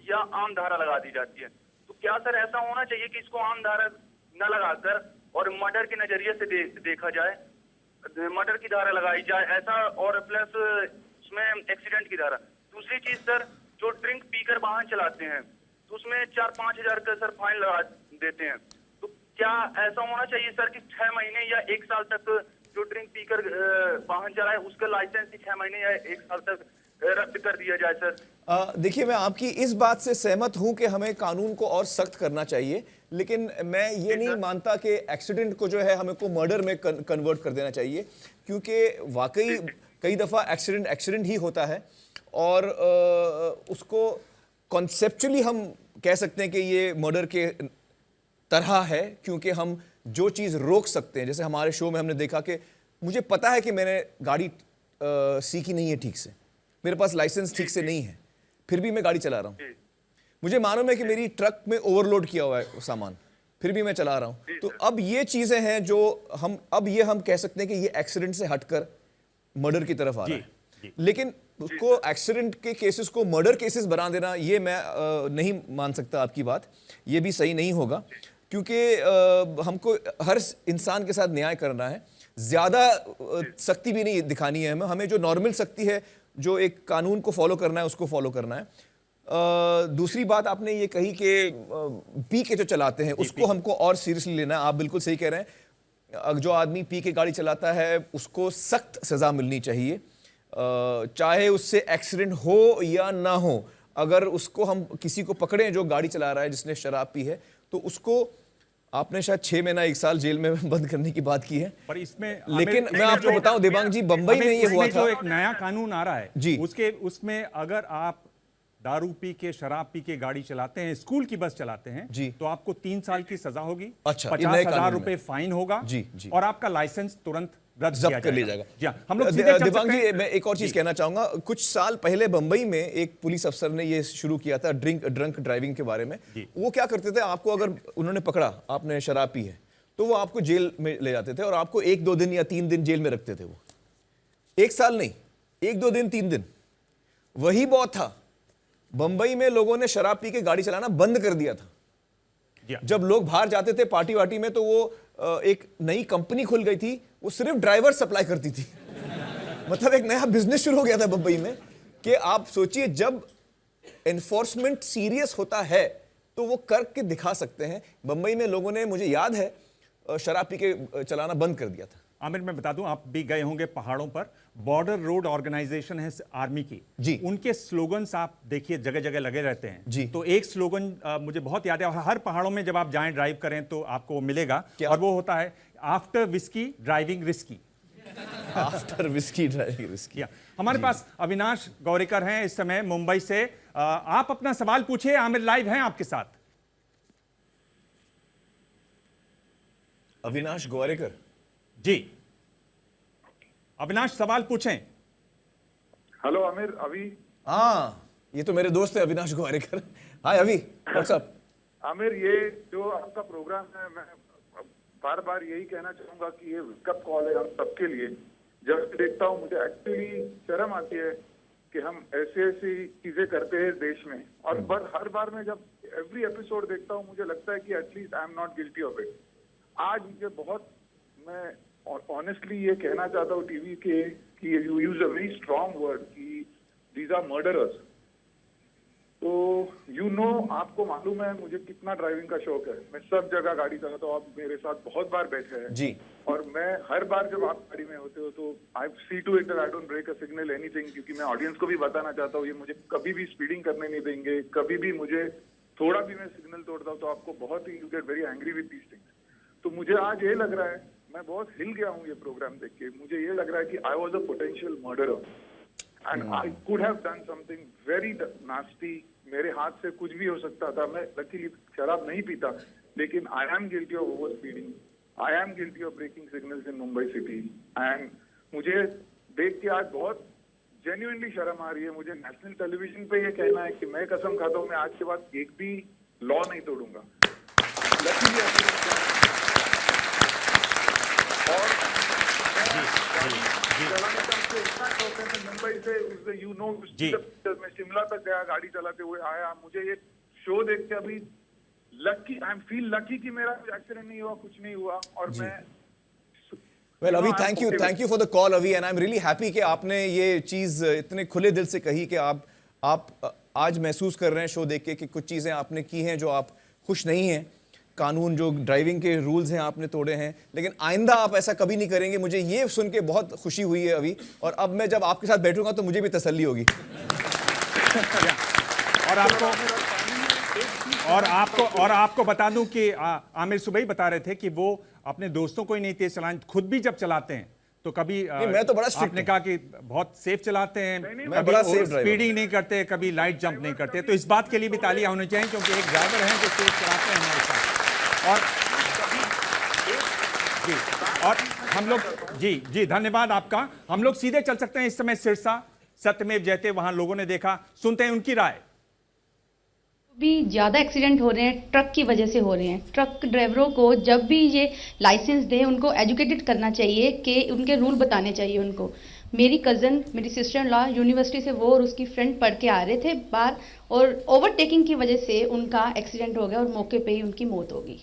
या आम धारा लगा दी जाती है। तो क्या सर ऐसा होना चाहिए कि इसको आम धारा न लगाकर और मर्डर के नजरिए से देखा जाए, मर्डर की धारा लगाई जाए ऐसा, और प्लस उसमें एक्सीडेंट की धारा। दूसरी चीज सर, जो ड्रिंक पीकर वाहन चलाते हैं तो उसमें 4-5 हजार का सर फाइन लगा देते हैं। तो क्या ऐसा होना चाहिए सर कि 6 महीने या 1 साल तक जो ड्रिंक पीकर वाहन चलाए उसका लाइसेंस 6 महीने या 1 साल तक रद्द कर दिया जाए सर?
देखिए, मैं आपकी इस बात से सहमत हूं कि हमें कानून को और सख्त करना चाहिए, लेकिन मैं ये नहीं मानता कि एक्सीडेंट को जो है हमें को मर्डर में कन्वर्ट कर देना चाहिए, क्योंकि वाकई कई दफ़ा एक्सीडेंट ही होता है, और उसको कॉन्सेप्चुअली हम कह सकते हैं कि ये मर्डर के तरह है, क्योंकि हम जो चीज़ रोक सकते हैं, जैसे हमारे शो में हमने देखा कि मुझे पता है कि मैंने गाड़ी सीखी नहीं है ठीक से, मेरे पास लाइसेंस ठीक से नहीं है, फिर भी मैं गाड़ी चला रहा हूँ। मुझे मालूम है कि मेरी ट्रक में ओवरलोड किया हुआ है सामान, फिर भी मैं चला रहा हूँ। तो अब ये चीज़ें हैं जो हम कह सकते हैं कि ये एक्सीडेंट से हटकर मर्डर की तरफ आ रहा है, लेकिन उसको एक्सीडेंट के केसेस को मर्डर केसेस बना देना, ये मैं नहीं मान सकता आपकी बात, ये भी सही नहीं होगा, क्योंकि हमको हर इंसान के साथ न्याय करना है, ज़्यादा सख्ती भी नहीं दिखानी है हमें जो नॉर्मल सख्ती है, जो एक कानून को फॉलो करना है उसको फॉलो करना है। दूसरी बात आपने ये कही कि पी के जो चलाते हैं उसको हमको और सीरियसली लेना है। आप बिल्कुल सही कह रहे हैं, जो आदमी पी के गाड़ी चलाता है उसको सख्त सज़ा मिलनी चाहिए, चाहे उससे एक्सीडेंट हो या ना हो। अगर उसको हम किसी को पकड़ें जो गाड़ी चला रहा है जिसने शराब पी है, तो उसको आपने शायद 6 महीना 1 साल जेल में बंद करने की बात की है,
पर इसमें
लेकिन मैं आपको बताऊं देवांग जी, बंबई में ये हुआ था,
जो एक नया कानून आ रहा है
जी,
उसमें अगर आप दारू पी के शराब पी के गाड़ी चलाते हैं, स्कूल की बस चलाते हैं जी, तो आपको 3 साल की सजा होगी, 50,000 रुपए फाइन होगा जी, और आपका लाइसेंस तुरंत जब्त कर लिया जाएगा। जी हम लोग
दिवांग जी, मैं एक और चीज कहना चाहूंगा। कुछ साल पहले बंबई में एक पुलिस अफसर ने ये शुरू किया था ड्रंक ड्राइविंग के बारे में। वो क्या करते थे, आपको अगर उन्होंने पकड़ा आपने शराब पी है तो वो आपको जेल में ले जाते थे और आपको 1-2 दिन या 3 दिन जेल में रखते थे। वो 1 साल नहीं, 1-2 दिन 3 दिन, वही बहुत था। बंबई में लोगों ने शराब पी के गाड़ी चलाना बंद कर दिया था। जब लोग बाहर जाते थे पार्टी वार्टी में, तो वो एक नई कंपनी खुल गई थी, वो सिर्फ ड्राइवर सप्लाई करती थी। मतलब एक नया बिजनेस शुरू हो गया था बंबई में, कि आप सोचिए जब एनफोर्समेंट सीरियस होता है तो वो करके दिखा सकते हैं। बंबई में लोगों ने, मुझे याद है, शराब पी के चलाना बंद कर दिया था।
आमिर, मैं बता दूं, आप भी गए होंगे पहाड़ों पर, बॉर्डर रोड ऑर्गेनाइजेशन है आर्मी की जी, उनके स्लोगन्स आप देखिए जगह जगह लगे रहते हैं जी। तो एक स्लोगन मुझे बहुत याद है, और हर पहाड़ों में जब आप जाएं ड्राइव करें तो आपको मिलेगा, और वो होता है after whisky driving risky.
After whisky driving risky.
हमारे पास अविनाश गौरेकर हैं इस समय मुंबई से। आप अपना सवाल पूछिए, आमिर लाइव हैं आपके साथ।
अविनाश गौरेकर
जी, अविनाश सवाल पूछें।
हेलो आमिर, अभी
हाँ, ये तो मेरे दोस्त है अविनाश गौरेकर। हाय अभी, व्हाट्स अप?
आमिर, ये जो आपका प्रोग्राम है, मैं बार बार यही कहना चाहूंगा कि ये वेकअप कॉल है हम सबके लिए। जब देखता हूँ मुझे एक्चुअली शर्म आती है कि हम ऐसी चीजें करते हैं देश में, और हर बार में जब एवरी एपिसोड देखता हूँ मुझे लगता है कि at least I am not guilty of it. आज मुझे बहुत, मैं ऑनेस्टली ये कहना चाहता हूँ टीवी के कि you use a very strong word कि दीज आर मर्डरर्स। तो आपको मालूम है मुझे कितना ड्राइविंग का शौक है, मैं सब जगह गाड़ी चलाता हूँ। आप मेरे साथ बहुत बार बैठे हैं
जी, और
मैं हर बार जब आप गाड़ी में होते हो तो I see to it, I don't break a signal anything, क्योंकि मैं ऑडियंस को भी बताना चाहता हूँ ये मुझे कभी भी स्पीडिंग करने नहीं देंगे, कभी भी मुझे थोड़ा भी मैं सिग्नल तोड़ता हूँ तो आपको बहुत ही you get very angry with these things. तो मुझे आज ये लग रहा है, मैं बहुत हिल गया हूँ ये प्रोग्राम देख के। मुझे ये लग रहा है कि I was a potential murderer and I could have done something very nasty. मेरे हाथ से कुछ भी हो सकता था। मैं लकीली शराब नहीं पीता, लेकिन I am guilty of over speeding, I am guilty of breaking signals in Mumbai city. And मुझे देख के आज बहुत जेन्युइनली शर्म आ रही है। मुझे नेशनल टेलीविजन पे ये कहना है कि मैं कसम खाता हूँ मैं आज के बाद एक भी लॉ नहीं तोड़ूंगा। लकीली और मुंबई से यू नो मैं शिमला तक गया, गाड़ी चलाते हुए आया। मुझे ये शो देख के अभी lucky, I am feel lucky कि मेरा कुछ एक्सीडेंट नहीं हुआ, कुछ नहीं हुआ। और मैं
वेल अभी thank you for the call अभी, and I am really happy कि आपने ये चीज़ इतने खुले दिल से कही कि आप आज महसूस कर रहे हैं शो देख के कि कुछ चीज़ें आपने की हैं जो आप खुश नहीं हैं, कानून जो ड्राइविंग के रूल्स हैं आपने तोड़े हैं, लेकिन आइंदा आप ऐसा कभी नहीं करेंगे। मुझे ये सुन के बहुत खुशी हुई है अभी, और अब मैं जब आपके साथ बैठूंगा तो मुझे भी तसल्ली होगी।
और आपको बता दूं कि आमिर सुबह ही बता रहे थे कि वो अपने दोस्तों को ही नहीं तेज चलाएं, खुद भी जब चलाते हैं तो कभी
मैं तो बड़ा स्ट्रिक्ट
आपने कहा कि बहुत सेफ चलाते हैं,
मैं बड़ा सेफ ड्राइवर,
स्पीडिंग नहीं करते, कभी लाइट जंप नहीं करते। तो इस बात के लिए भी तालियां होनी चाहिए, क्योंकि एक ड्राइवर हैं जो सेफ चलाते हैं हमारे साथ। और हम लोग जी धन्यवाद आपका। हम लोग सीधे चल सकते हैं इस समय सिरसा, सत्यमेव जयते, वहां लोगों ने देखा, सुनते हैं उनकी राय।
भी ज़्यादा एक्सीडेंट हो रहे हैं ट्रक की वजह से हो रहे हैं। ट्रक ड्राइवरों को जब भी ये लाइसेंस दें उनको एजुकेटेड करना चाहिए कि उनके रूल बताने चाहिए उनको। मेरी कज़न, मेरी सिस्टर इन लॉ यूनिवर्सिटी से वो और उसकी फ्रेंड पढ़ के आ रहे थे बाहर, और ओवरटेकिंग की वजह से उनका एक्सीडेंट हो गया और मौके पे ही उनकी मौत हो गई।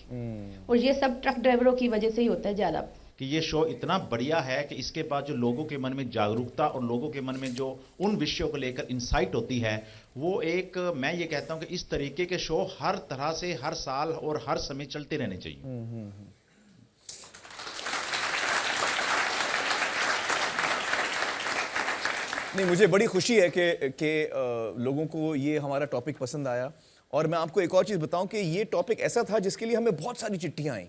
और ये सब ट्रक ड्राइवरों की वजह से ही होता है ज़्यादा।
कि ये शो इतना बढ़िया है कि इसके बाद जो लोगों के मन में जागरूकता और लोगों के मन में जो उन विषयों को लेकर इंसाइट होती है, वो एक, मैं ये कहता हूं कि इस तरीके के शो हर तरह से हर साल और हर समय चलते रहने चाहिए।
नहीं, मुझे बड़ी खुशी है कि लोगों को ये हमारा टॉपिक पसंद आया। और मैं आपको एक और चीज़ बताऊं कि ये टॉपिक ऐसा था जिसके लिए हमें बहुत सारी चिट्ठियां आई,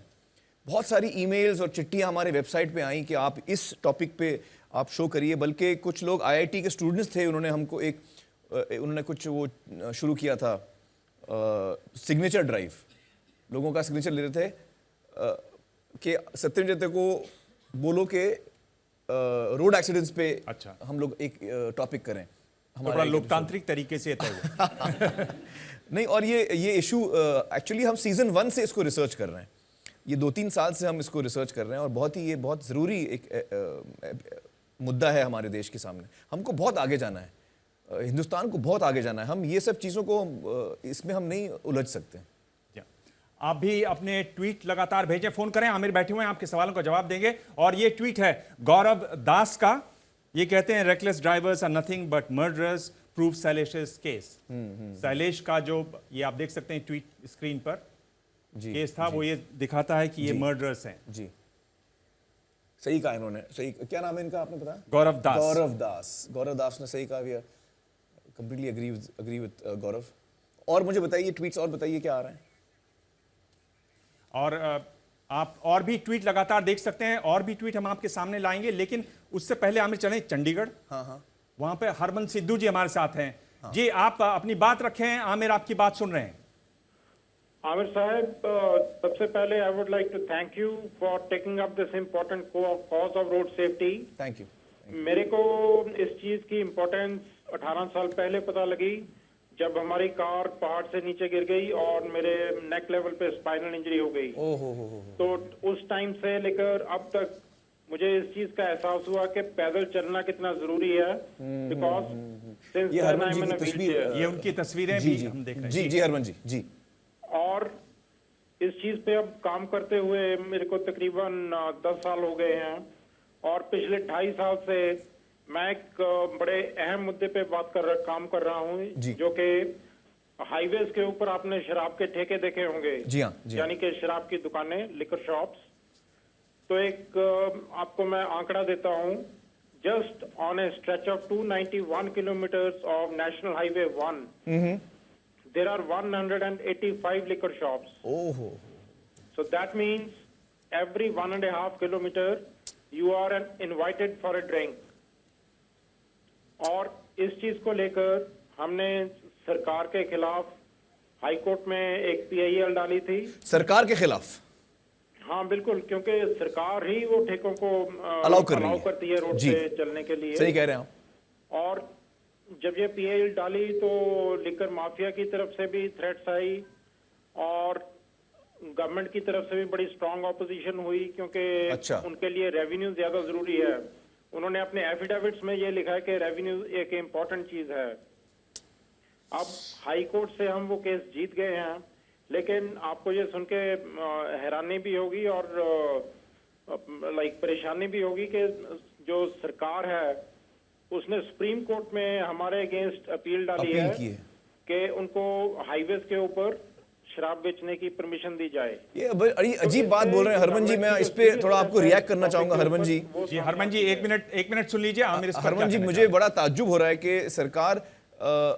बहुत सारी ईमेल्स और चिट्ठियां हमारे वेबसाइट पे आई कि आप इस टॉपिक पे आप शो करिए। बल्कि कुछ लोग आईआईटी के स्टूडेंट्स थे, उन्होंने हमको उन्होंने कुछ वो शुरू किया था, सिग्नेचर ड्राइव, लोगों का सिग्नेचर ले रहे थे कि सत्यमेव जयते को बोलो कि रोड एक्सीडेंट्स पे
अच्छा
हम लोग एक टॉपिक करें,
हमारा लोकतांत्रिक तरीके से तय
नहीं। और ये इशू एक्चुअली हम सीजन 1 से इसको रिसर्च कर रहे हैं, ये 2-3 साल से हम इसको रिसर्च कर रहे हैं, और ये बहुत ज़रूरी एक मुद्दा है हमारे देश के सामने। हमको बहुत आगे जाना है, हिंदुस्तान को बहुत आगे जाना है। हम ये सब चीज़ों को इसमें हम नहीं उलझ सकते।
आप भी अपने ट्वीट लगातार भेजें, फोन करें, आमिर बैठे हुए हैं, आपके सवालों का जवाब देंगे। और ये ट्वीट है गौरव दास का, ये कहते हैं reckless drivers are nothing but murderers, prove शैलेश's केस। शैलेश का जो ये आप देख सकते हैं ट्वीट स्क्रीन पर केस था, वो ये दिखाता है कि ये मर्डरर्स हैं।
जी सही कहा इन्होंने, सही। क्या नाम है इनका आपने बताया?
गौरव
दास। गौरव दास ने सही कहा, वी कंप्लीटली अग्री विद गौरव। और मुझे बताइए ट्वीट्स और बताइए क्या आ रहा है।
और आप और भी ट्वीट लगातार देख सकते हैं, और भी ट्वीट हम आपके सामने लाएंगे, लेकिन उससे पहले आमिर चलें चंडीगढ़।
हाँ।
वहां पे हरमन सिद्धू जी हमारे साथ हैं। जी आप अपनी बात रखें, आमिर आपकी बात सुन रहे हैं।
आमिर साहब, सबसे पहले I would like to thank you for taking up this important cause of road safety.
Thank you.
मेरे को इस चीज की इम्पोर्टेंस 18 साल पहले पता लगी, जब हमारी कार पहाड़ से नीचे गिर गई और मेरे नेक लेवल पे स्पाइनल इंजरी हो गई। तो उस टाइम से लेकर अब तक मुझे इस चीज का एहसास हुआ कि पैदल चलना कितना जरूरी है, बिकॉज सिंस
ये हरमन जी की तस्वीर,
ये उनकी तस्वीरें भी हम देख रहे हैं।
जी हरमन जी।
और इस चीज पे अब काम करते हुए मेरे को तकरीबन 10 साल हो गए हैं, और पिछले 2.5 साल से मैं एक बड़े अहम मुद्दे पे काम कर रहा हूँ, जो कि हाईवेज के ऊपर आपने शराब के ठेके देखे होंगे।
जी हाँ।
यानी कि शराब की दुकानें, लिकर शॉप्स। तो एक आपको मैं आंकड़ा देता हूँ, just on A stretch of 291 kilometres of national highway 1, there are 185 liquor shops.
Oh.
So that means every 1.5 kilometer you are invited for a drink. और इस चीज को लेकर हमने सरकार के खिलाफ हाई कोर्ट में एक PIL डाली थी।
सरकार के खिलाफ?
हाँ बिल्कुल, क्योंकि सरकार ही वो ठेकों को
अलाउ
करती है रोड पे चलने के लिए।
सही कह रहे हैं आप।
और जब ये PIL डाली तो लिकर माफिया की तरफ से भी थ्रेट्स आई और गवर्नमेंट की तरफ से भी बड़ी स्ट्रांग ऑपोजिशन हुई, क्योंकि उनके लिए रेवेन्यू ज्यादा जरूरी है। उन्होंने अपने एफिडेविट्स में ये लिखा है कि रेवेन्यू एक इम्पोर्टेंट चीज है। अब हाई कोर्ट से हम वो केस जीत गए हैं, लेकिन आपको ये सुन के हैरानी भी होगी और परेशानी भी होगी कि जो सरकार है उसने सुप्रीम कोर्ट में हमारे अगेंस्ट अपील डाली है कि उनको हाईवेज के ऊपर शराब बेचने की परमिशन दी जाए।
ये बड़ी अजीब बात बोल रहे हैं हरमन जी। मैं इस पे थोड़ा आपको रिएक्ट करना चाहूंगा हरमन जी।
जी हरमन जी एक मिनट सुन लीजिए। आमिर
हरमन जी, मुझे बड़ा ताज्जुब हो रहा है कि सरकार,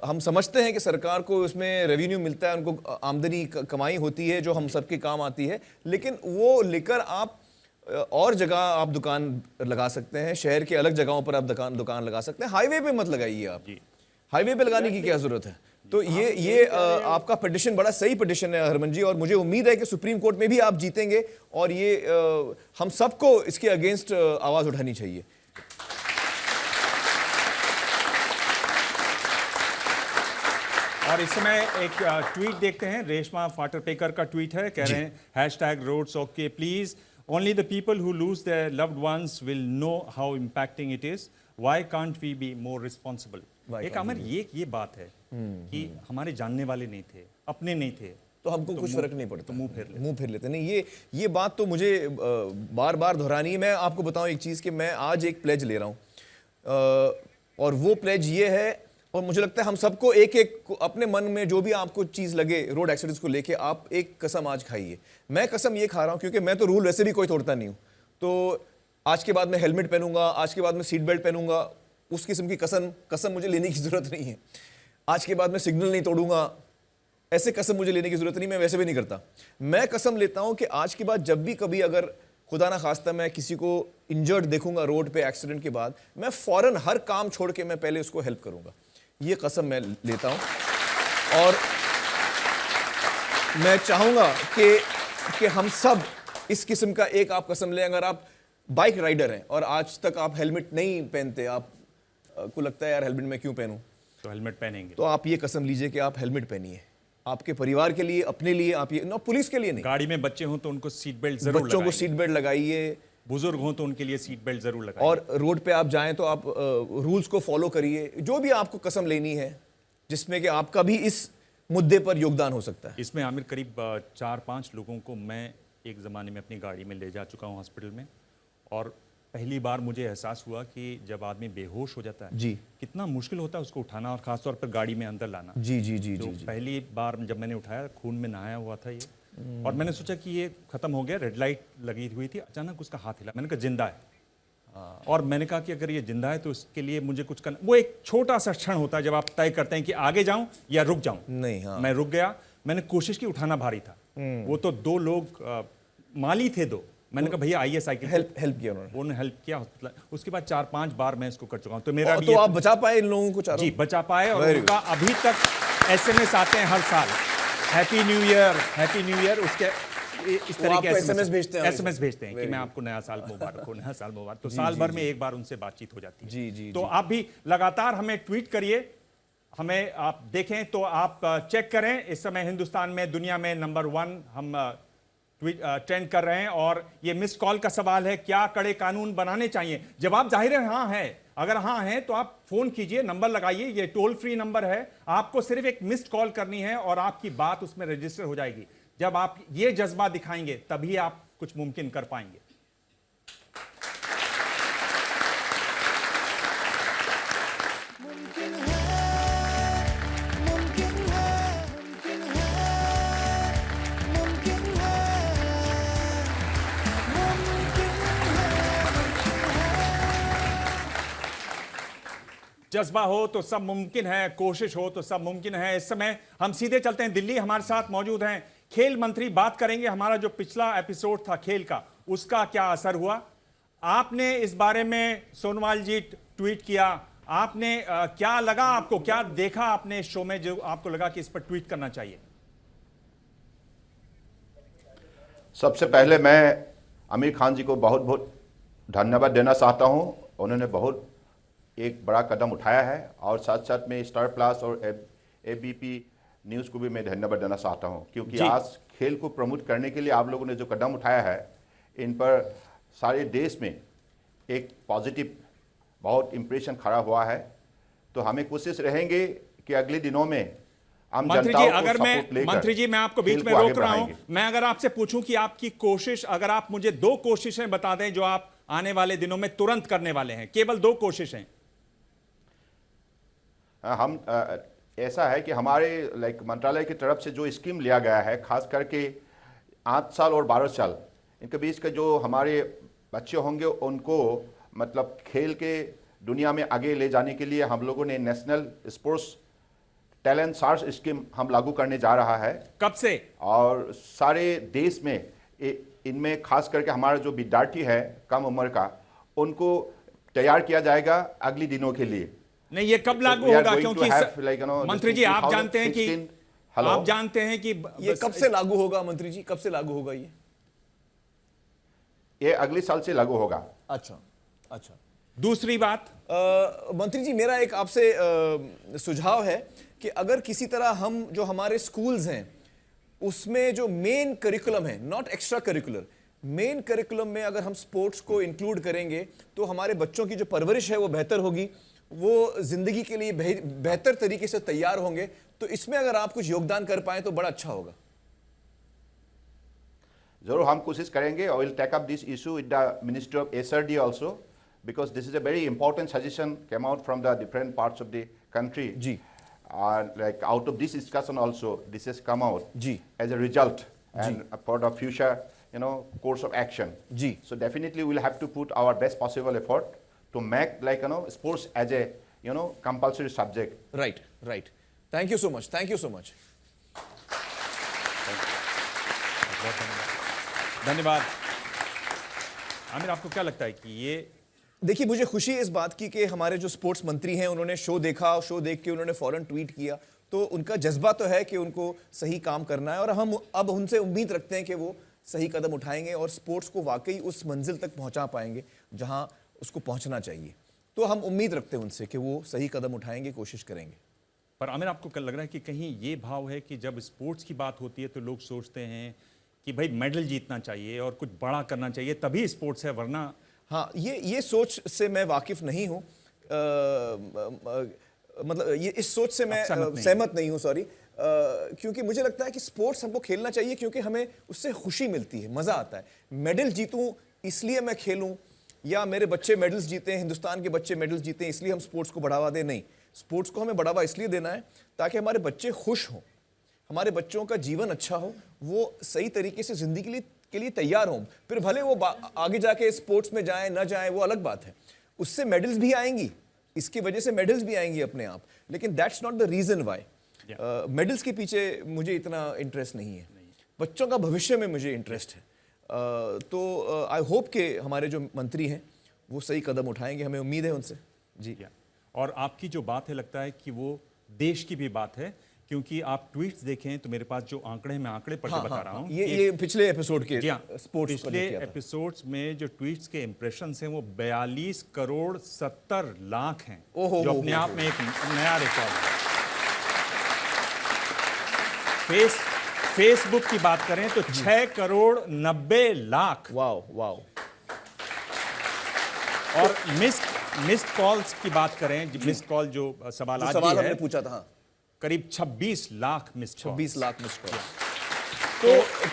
हम समझते हैं कि सरकार को इसमें रेवेन्यू मिलता है, उनको आमदनी कमाई होती है जो हम सबके काम आती है, लेकिन वो लेकर आप और जगह आप दुकान लगा सकते हैं, शहर के अलग जगहों पर आप दुकान लगा सकते हैं, हाईवे पे मत लगाइए आप। हाईवे पे लगाने की क्या जरूरत है? तो ये आपका पिटिशन बड़ा सही पिटिशन है हरमन जी, और मुझे उम्मीद है कि सुप्रीम कोर्ट में भी आप जीतेंगे और ये हम सबको इसके अगेंस्ट आवाज उठानी चाहिए।
और इस समय एक ट्वीट देखते हैं। रेशमा फाटरपेकर का ट्वीट है, कह रहे हैं #roads okay please, only the people who lose their loved ones will know how impacting it is, why can't we be more responsible? एक आमिर ये बात है कि हमारे जानने वाले नहीं थे, अपने नहीं थे,
तो हमको कुछ फर्क नहीं पड़ता, मुंह फेर लेते। नहीं, ये बात तो मुझे बार बार दोहरानी है। मैं आपको बताऊं एक चीज़ कि मैं आज एक प्लेज ले रहा हूं और वो प्लेज ये है, और मुझे लगता है हम सबको एक अपने मन में जो भी आपको चीज़ लगे रोड एक्सीडेंट्स को लेके, आप एक कसम आज खाइए। मैं कसम ये खा रहा हूँ क्योंकि मैं तो रूल वैसे भी कोई तोड़ता नहीं हूँ, तो आज के बाद मैं हेलमेट पहनूंगा, आज के बाद मैं सीट बेल्ट पहनूंगा, उस किस्म की कसम मुझे लेने की ज़रूरत नहीं है। आज के बाद मैं सिग्नल नहीं तोड़ूंगा, ऐसे कसम मुझे लेने की ज़रूरत नहीं, मैं वैसे भी नहीं करता। मैं कसम लेता हूँ कि आज के बाद जब भी कभी अगर खुदा ना खास्ता मैं किसी को इंजर्ड देखूंगा रोड पे एक्सीडेंट के बाद, मैं फ़ौरन हर काम छोड़ के मैं पहले उसको हेल्प करूंगा। ये कसम मैं लेता हूँ और मैं चाहूँगा कि हम सब इस किस्म का एक आप कसम लें। अगर आप बाइक राइडर हैं और आज तक आप हेलमेट नहीं पहनते, आपको लगता है यार हेलमेट मैं क्यों पहनूं,
तो हेलमेट पहनेंगे,
तो आप ये कसम लीजिए कि आप हेलमेट पहनिए, आपके परिवार के लिए, अपने लिए। आप ये ना, पुलिस के लिए नहीं।
गाड़ी में बच्चे हों तो उनको सीट बेल्ट जरूर लगाइए,
बच्चों को सीट बेल्ट लगाइए,
बुजुर्ग हों तो उनके लिए सीट बेल्ट जरूर लगाइए,
और रोड पे आप जाएं तो आप रूल्स को फॉलो करिए। जो भी आपको कसम लेनी है जिसमें कि आपका भी इस मुद्दे पर योगदान हो सकता है।
इसमें आमिर करीब 4-5 लोगों को मैं एक ज़माने में अपनी गाड़ी में ले जा चुका हूँ हॉस्पिटल में, और पहली बार मुझे एहसास हुआ कि जब आदमी बेहोश हो जाता है
जी,
कितना मुश्किल होता है उसको उठाना, और खासतौर पर गाड़ी में अंदर लाना।
जी जी जी
तो
जी।
पहली बार जब मैंने उठाया, खून में नहाया हुआ था ये, और मैंने सोचा कि ये खत्म हो गया, रेड लाइट लगी हुई थी, अचानक उसका हाथ हिला, मैंने कहा जिंदा है, और मैंने कहा कि अगर ये जिंदा है तो इसके लिए मुझे कुछ करना। वो एक छोटा सा क्षण होता है जब आप तय करते हैं कि आगे जाऊं या रुक जाऊं।
नहीं, हाँ।
मैं रुक गया, मैंने कोशिश की, उठाना भारी था। वो तो 2 लोग माली थे, 2, मैंने कहा भैया आइए साइकिल,
हेल्प किया उन्होंने,
हेल्प किया हॉस्पिटल। उसके बाद 4-5 बार मैं इसको कर चुका हूँ। तो मेरा भी
तो आप बचा पाए इन लोगों को?
जी बचा पाए, और उनका अभी तक SMS आते हैं हर साल, हैप्पी न्यू ईयर, उसके इस तरह के SMS भेजते हैं कि मैं आपको नया साल मुबारक हो, नया साल मुबारक। तो साल भर में एक बार उनसे बातचीत हो जाती है।
जी जी।
तो आप भी लगातार हमें ट्वीट करिए, हमें आप देखें तो आप चेक करें। इस समय हिंदुस्तान में दुनिया में नंबर 1 हम ट्रेंड कर रहे हैं, और ये मिस्ड कॉल का सवाल है, क्या कड़े कानून बनाने चाहिए? जवाब जाहिर है हाँ है। अगर हाँ है तो आप फोन कीजिए, नंबर लगाइए, ये टोल फ्री नंबर है, आपको सिर्फ एक मिस्ड कॉल करनी है और आपकी बात उसमें रजिस्टर हो जाएगी। जब आप ये जज्बा दिखाएंगे तभी आप कुछ मुमकिन कर पाएंगे। जज्बा हो तो सब मुमकिन है, कोशिश हो तो सब मुमकिन है। इस समय हम सीधे चलते हैं दिल्ली, हमारे साथ मौजूद हैं खेल मंत्री। बात करेंगे हमारा जो पिछला एपिसोड था खेल का, उसका क्या असर हुआ। आपने इस बारे में, सोनोवाल जी ट्वीट किया, आपने क्या लगा आपको, क्या देखा आपने इस शो में जो आपको लगा कि इस पर ट्वीट करना चाहिए?
सबसे पहले मैं आमिर खान जी को बहुत बहुत धन्यवाद देना चाहता हूं। उन्होंने बहुत एक बड़ा कदम उठाया है और साथ साथ में स्टार प्लस और एबीपी न्यूज़ को भी मैं धन्यवाद देना चाहता हूं, क्योंकि आज खेल को प्रमोट करने के लिए आप लोगों ने जो कदम उठाया है, इन पर सारे देश में एक पॉजिटिव बहुत इम्प्रेशन खड़ा हुआ है। तो हमें कोशिश रहेंगे कि अगले दिनों में हम
मंत्री जी, अगर मैं आपको बीच में रोक रहा हूं, मैं अगर आपसे पूछूं कि आपकी कोशिश, अगर आप मुझे 2 कोशिशें बता दें जो आप आने वाले दिनों में तुरंत करने वाले हैं, केवल 2 कोशिशें।
हम ऐसा है कि हमारे मंत्रालय की तरफ से जो स्कीम लिया गया है, खास करके 8 साल और 12 साल इनके बीच के जो हमारे बच्चे होंगे, उनको मतलब खेल के दुनिया में आगे ले जाने के लिए हम लोगों ने national sports talent search scheme हम लागू करने जा रहा है।
कब से?
और सारे देश में इनमें खास करके हमारा जो विद्यार्थी है कम उम्र का, उनको तैयार किया जाएगा अगले दिनों के लिए।
नहीं, ये कब लागू होगा? क्योंकि मंत्री जी आप जानते हैं कि
ये कब से लागू होगा? मंत्री जी कब से लागू होगा?
ये अगले साल से लागू होगा।
अच्छा अच्छा।
दूसरी बात,
मंत्री जी मेरा एक आपसे सुझाव है कि अगर किसी तरह हम जो हमारे स्कूल्स हैं उसमें जो मेन करिकुलम है, not extra curricular, main curriculum में अगर हम स्पोर्ट्स को इंक्लूड करेंगे तो हमारे बच्चों की जो परवरिश है वो बेहतर होगी, वो जिंदगी के लिए बेहतर तरीके से तैयार होंगे। तो इसमें अगर आप कुछ योगदान कर पाए तो बड़ा अच्छा होगा।
जरूर हम कोशिश करेंगे। I will take up this issue with the ministry of SRD also, because this is a very important suggestion came out from the different parts of the country जी। Like out of this discussion also, this has come out as a result and for the future, course of action. So definitely we'll have to put our best possible effort to make sports as a compulsory subject.
Right, right. Thank you so much. Thank you so much.
धन्यवाद। आमिर, आपको क्या लगता है कि ये,
देखिए मुझे खुशी है इस बात की कि हमारे जो स्पोर्ट्स मंत्री हैं उन्होंने शो देखा, शो देख के उन्होंने फौरन ट्वीट किया, तो उनका जज्बा तो है कि उनको सही काम करना है और हम अब उनसे उम्मीद रखते हैं कि वो सही कदम उठाएंगे और स्पोर्ट्स को वाकई उस मंजिल तक पहुंचा पाएंगे जहां उसको पहुंचना चाहिए। तो हम उम्मीद रखते हैं उनसे कि वो सही कदम उठाएंगे, कोशिश करेंगे।
पर आमिर, आपको क्या लग रहा है कि कहीं ये भाव है कि जब स्पोर्ट्स की बात होती है तो लोग सोचते हैं कि भाई मेडल जीतना चाहिए और कुछ बड़ा करना चाहिए तभी स्पोर्ट्स है, वरना?
हाँ, ये सोच से मैं वाकिफ नहीं हूँ, मतलब ये इस सोच से मैं सहमत नहीं हूँ, सॉरी, क्योंकि मुझे लगता है कि स्पोर्ट्स हमको खेलना चाहिए क्योंकि हमें उससे खुशी मिलती है, मज़ा आता है। मेडल जीतूँ इसलिए मैं खेलूँ या मेरे बच्चे मेडल्स जीते, हिंदुस्तान के बच्चे मेडल्स जीते इसलिए हम स्पोर्ट्स को बढ़ावा दें, नहीं। स्पोर्ट्स को हमें बढ़ावा इसलिए देना है ताकि हमारे बच्चे खुश हों, हमारे बच्चों का जीवन अच्छा हो, वो सही तरीके से ज़िंदगी के लिए तैयार हों। फिर भले वो आगे जाके स्पोर्ट्स में जाएं ना जाएं वो अलग बात है, उससे मेडल्स भी आएंगी, इसकी वजह से मेडल्स भी आएंगी अपने आप, लेकिन that's not the reason why. Medals के पीछे मुझे इतना इंटरेस्ट नहीं है, बच्चों का भविष्य में मुझे इंटरेस्ट है। तो आई होप कि हमारे जो मंत्री हैं वो सही कदम उठाएंगे, हमें उम्मीद है उनसे जी।
और आपकी जो बात है लगता है कि वो देश की भी बात है, क्योंकि आप ट्वीट्स देखें तो मेरे पास जो आंकड़े, मैं आंकड़े पढ़ के बता रहा हूं,
ये पिछले एपिसोड के स्पोर्ट्स
पिछले एपिसोड्स में जो ट्वीट्स के इंप्रेशंस हैं वो 42 करोड़ 70 लाख हैं, जो अपने आप में एक नया रिकॉर्ड है। फेसबुक की बात करें तो 6 करोड़ 90 लाख।
Wow wow.
और मिस्ड कॉल्स की बात करें, मिस्ड कॉल जो सवाल आज
हमने पूछा था,
करीब 26 lakh missed call.
26 lakh missed call.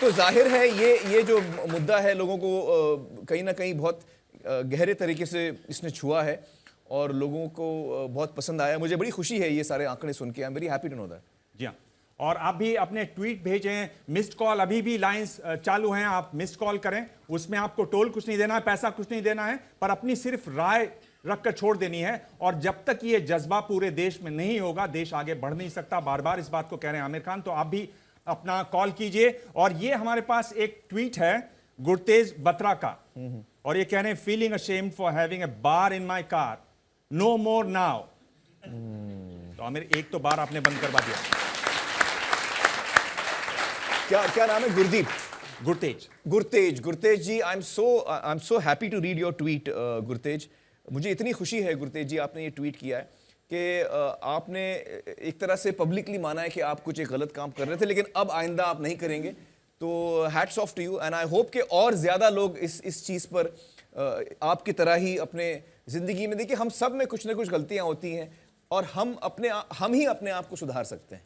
तो जाहिर है ये जो मुद्दा है लोगों को कहीं ना कहीं बहुत गहरे तरीके से इसने छुआ है और लोगों को बहुत पसंद आया। मुझे बड़ी खुशी है ये सारे आंकड़े सुन के। I am very happy to know that.
जी हाँ, और आप भी अपने ट्वीट भेजें, मिस्ड कॉल अभी भी लाइंस चालू हैं, आप मिस्ड कॉल करें, उसमें आपको टोल कुछ नहीं देना है, पैसा कुछ नहीं देना है, पर अपनी सिर्फ राय रखकर छोड़ देनी है। और जब तक ये जज्बा पूरे देश में नहीं होगा, देश आगे बढ़ नहीं सकता। बार बार इस बात को कह रहे हैं आमिर खान, तो आप भी अपना कॉल कीजिए। और ये हमारे पास एक ट्वीट है गुरतेज बत्रा का, और ये कह रहे हैं feeling ashamed for having a bar in my car, no more now. तो आमिर, एक तो बार आपने बंद करवा दिया।
क्या नाम है? Gurdeep?
Gurtej
ji, I am so happy to read your tweet Gurtej. मुझे इतनी खुशी है गुरतेज जी, आपने ये ट्वीट किया है कि आपने एक तरह से पब्लिकली माना है कि आप कुछ एक गलत काम कर रहे थे, लेकिन अब आइंदा आप नहीं करेंगे। तो hats off to you, and I hope कि और ज़्यादा लोग इस चीज़ पर आपकी तरह ही अपने ज़िंदगी में, देखिए हम सब में कुछ ना कुछ गलतियाँ होती हैं और हम ही अपने आप को सुधार सकते हैं।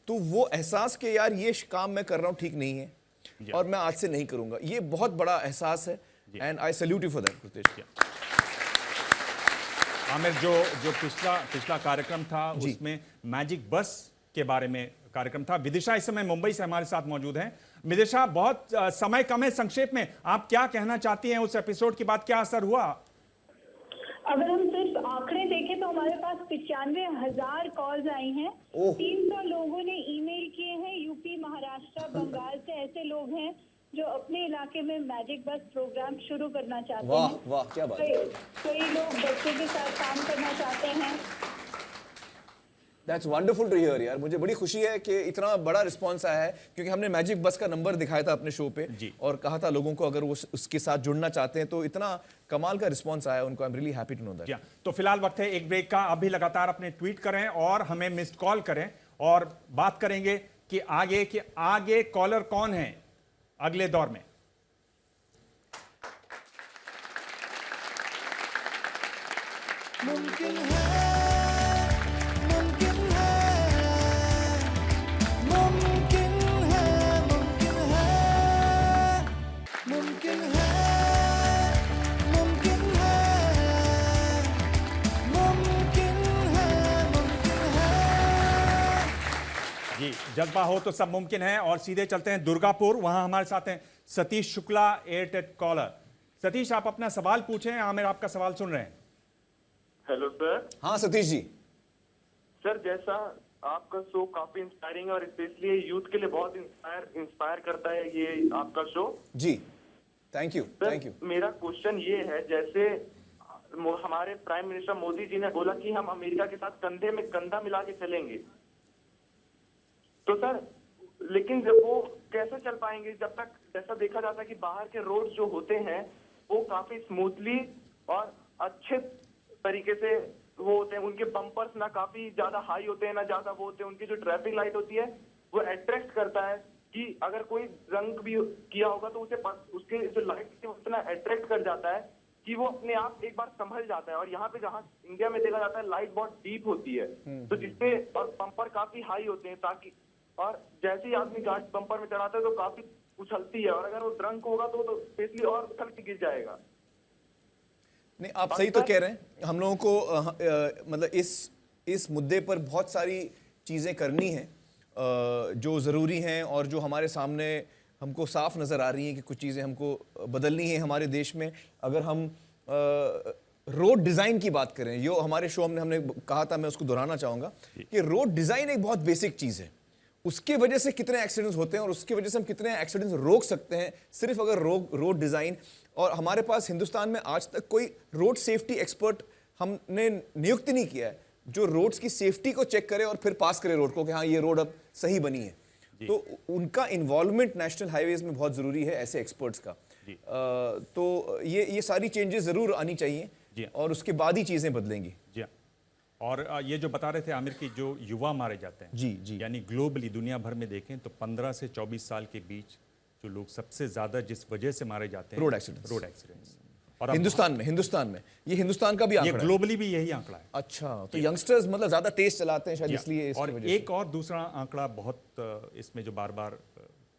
तो वो एहसास कि यार ये काम मैं कर रहा हूँ ठीक नहीं है और मैं आज से नहीं करूँगा, ये बहुत बड़ा एहसास है, and I salute you for that Gurtej.
Aamir, जो पिछला कार्यक्रम था उसमें मैजिक बस के बारे में कार्यक्रम था। विदिशा इस समय मुंबई से हमारे साथ मौजूद हैं। विदिशा, बहुत समय कम है, संक्षेप में आप क्या कहना चाहती हैं? उस एपिसोड के बाद क्या असर हुआ?
अगर हम सिर्फ आंकड़े देखें तो हमारे पास 95,000 कॉल्स आई हैं। 300 लोगों ने ईमेल किए हैं। यूपी, महाराष्ट्र, बंगाल से ऐसे लोग हैं जो अपने इलाके में मैजिक बस प्रोग्राम शुरू करना चाहते हैं।
वाह वाह, क्या बात है।
कई लोग बच्चों के साथ काम करना चाहते हैं।
दैट्स वंडरफुल टू हियर यार, मुझे बड़ी खुशी है कि इतना बड़ा रिस्पांस आया है, क्योंकि हमने मैजिक बस का नंबर दिखाया था अपने शो पे और कहा था लोगों को अगर वो उसके साथ जुड़ना चाहते हैं, तो इतना कमाल का रिस्पांस आया उनको। I am really happy to know that.
तो फिलहाल वक्त है एक ब्रेक का। आप भी लगातार अपने ट्वीट करें और हमें मिस्ड कॉल करें, और बात करेंगे कि आगे कॉलर कौन है अगले दौर में।
मुमकिन है, मुमकिन है, मुमकिन है, मुमकिन है, मुमकिन है, मुमकिन है, मुमकिन है, मुमकिन है।
जी, जज्बा हो तो सब मुमकिन है। और सीधे चलते हैं दुर्गापुर, वहां हमारे साथ हैं सतीश शुक्ला, एयरटेल कॉलर। सतीश, आप अपना सवाल पूछें, आमिर आपका सवाल सुन रहे हैं।
Hello sir.
हाँ सतीश जी।
सर, जैसा आपका शो काफी इंस्पायरिंग है और स्पेशली यूथ के लिए बहुत इंस्पायर करता है ये आपका शो।
जी, थैंक यू, थैंक यू।
मेरा क्वेश्चन ये है, जैसे हमारे प्राइम मिनिस्टर मोदी जी ने बोला कि हम अमेरिका के साथ कंधे में कंधा मिला के चलेंगे, तो सर लेकिन जब वो कैसे चल पाएंगे जब तक जैसा देखा जाता है कि बाहर के रोड जो होते हैं वो काफी स्मूथली और अच्छे तरीके से वो होते हैं, उनके बम्पर्स ना काफी ज्यादा हाई होते हैं ना ज्यादा वो होते हैं, उनकी जो ट्रैफिक लाइट होती है वो अट्रैक्ट करता है कि अगर कोई रंग भी किया होगा तो उसके जो लाइट उतना अट्रैक्ट कर जाता है कि वो अपने आप एक बार संभल जाता है। और यहाँ पे जहाँ इंडिया में देखा जाता है लाइट बहुत डीप होती है, तो जिससे और बम्पर काफी हाई होते हैं, ताकि और जैसे ही आदमी गाड़ी बम्पर में चढ़ाता है तो काफी उछलती है, और अगर वो ड्रंक होगा तो स्पेशली और उछल के गिर जाएगा।
नहीं, आप सही तो कह रहे हैं। हम लोगों को मतलब इस मुद्दे पर बहुत सारी चीज़ें करनी हैं जो ज़रूरी हैं और जो हमारे सामने हमको साफ नज़र आ रही हैं कि कुछ चीज़ें हमको बदलनी हैं हमारे देश में। अगर हम रोड डिज़ाइन की बात करें, जो हमारे शो में हमने कहा था, मैं उसको दोहराना चाहूँगा कि रोड डिज़ाइन एक बहुत बेसिक चीज़ है। उसके वजह से कितने एक्सीडेंट्स होते हैं और उसकी वजह से हम कितने एक्सीडेंट्स रोक सकते हैं सिर्फ अगर रोड डिज़ाइन। और हमारे पास हिंदुस्तान में आज तक कोई रोड सेफ्टी एक्सपर्ट हमने नियुक्त नहीं किया है जो रोड्स की सेफ्टी को चेक करे और फिर पास करे रोड को कि हाँ ये रोड अब सही बनी है। तो उनका इन्वॉल्वमेंट नेशनल हाईवेज में बहुत ज़रूरी है, ऐसे एक्सपर्ट्स का। तो ये सारी चेंजेस ज़रूर आनी चाहिए और उसके बाद ही चीज़ें बदलेंगी।
जी। और ये जो बता रहे थे आमिर की, जो युवा मारे जाते हैं,
जी,
यानी ग्लोबली दुनिया भर में देखें तो 15 से 24 साल के बीच जो लोग सबसे ज्यादा जिस वजह से मारे जाते हैं,
रोड एक्सीडेंट्स।
और
हिंदुस्तान में ये हिंदुस्तान का भी आंकड़ा है,
ग्लोबली भी यही आंकड़ा है।
अच्छा, तो यंगस्टर्स मतलब ज्यादा तेज चलाते हैं शायद इसलिए।
और एक और दूसरा आंकड़ा बहुत इसमें जो बार बार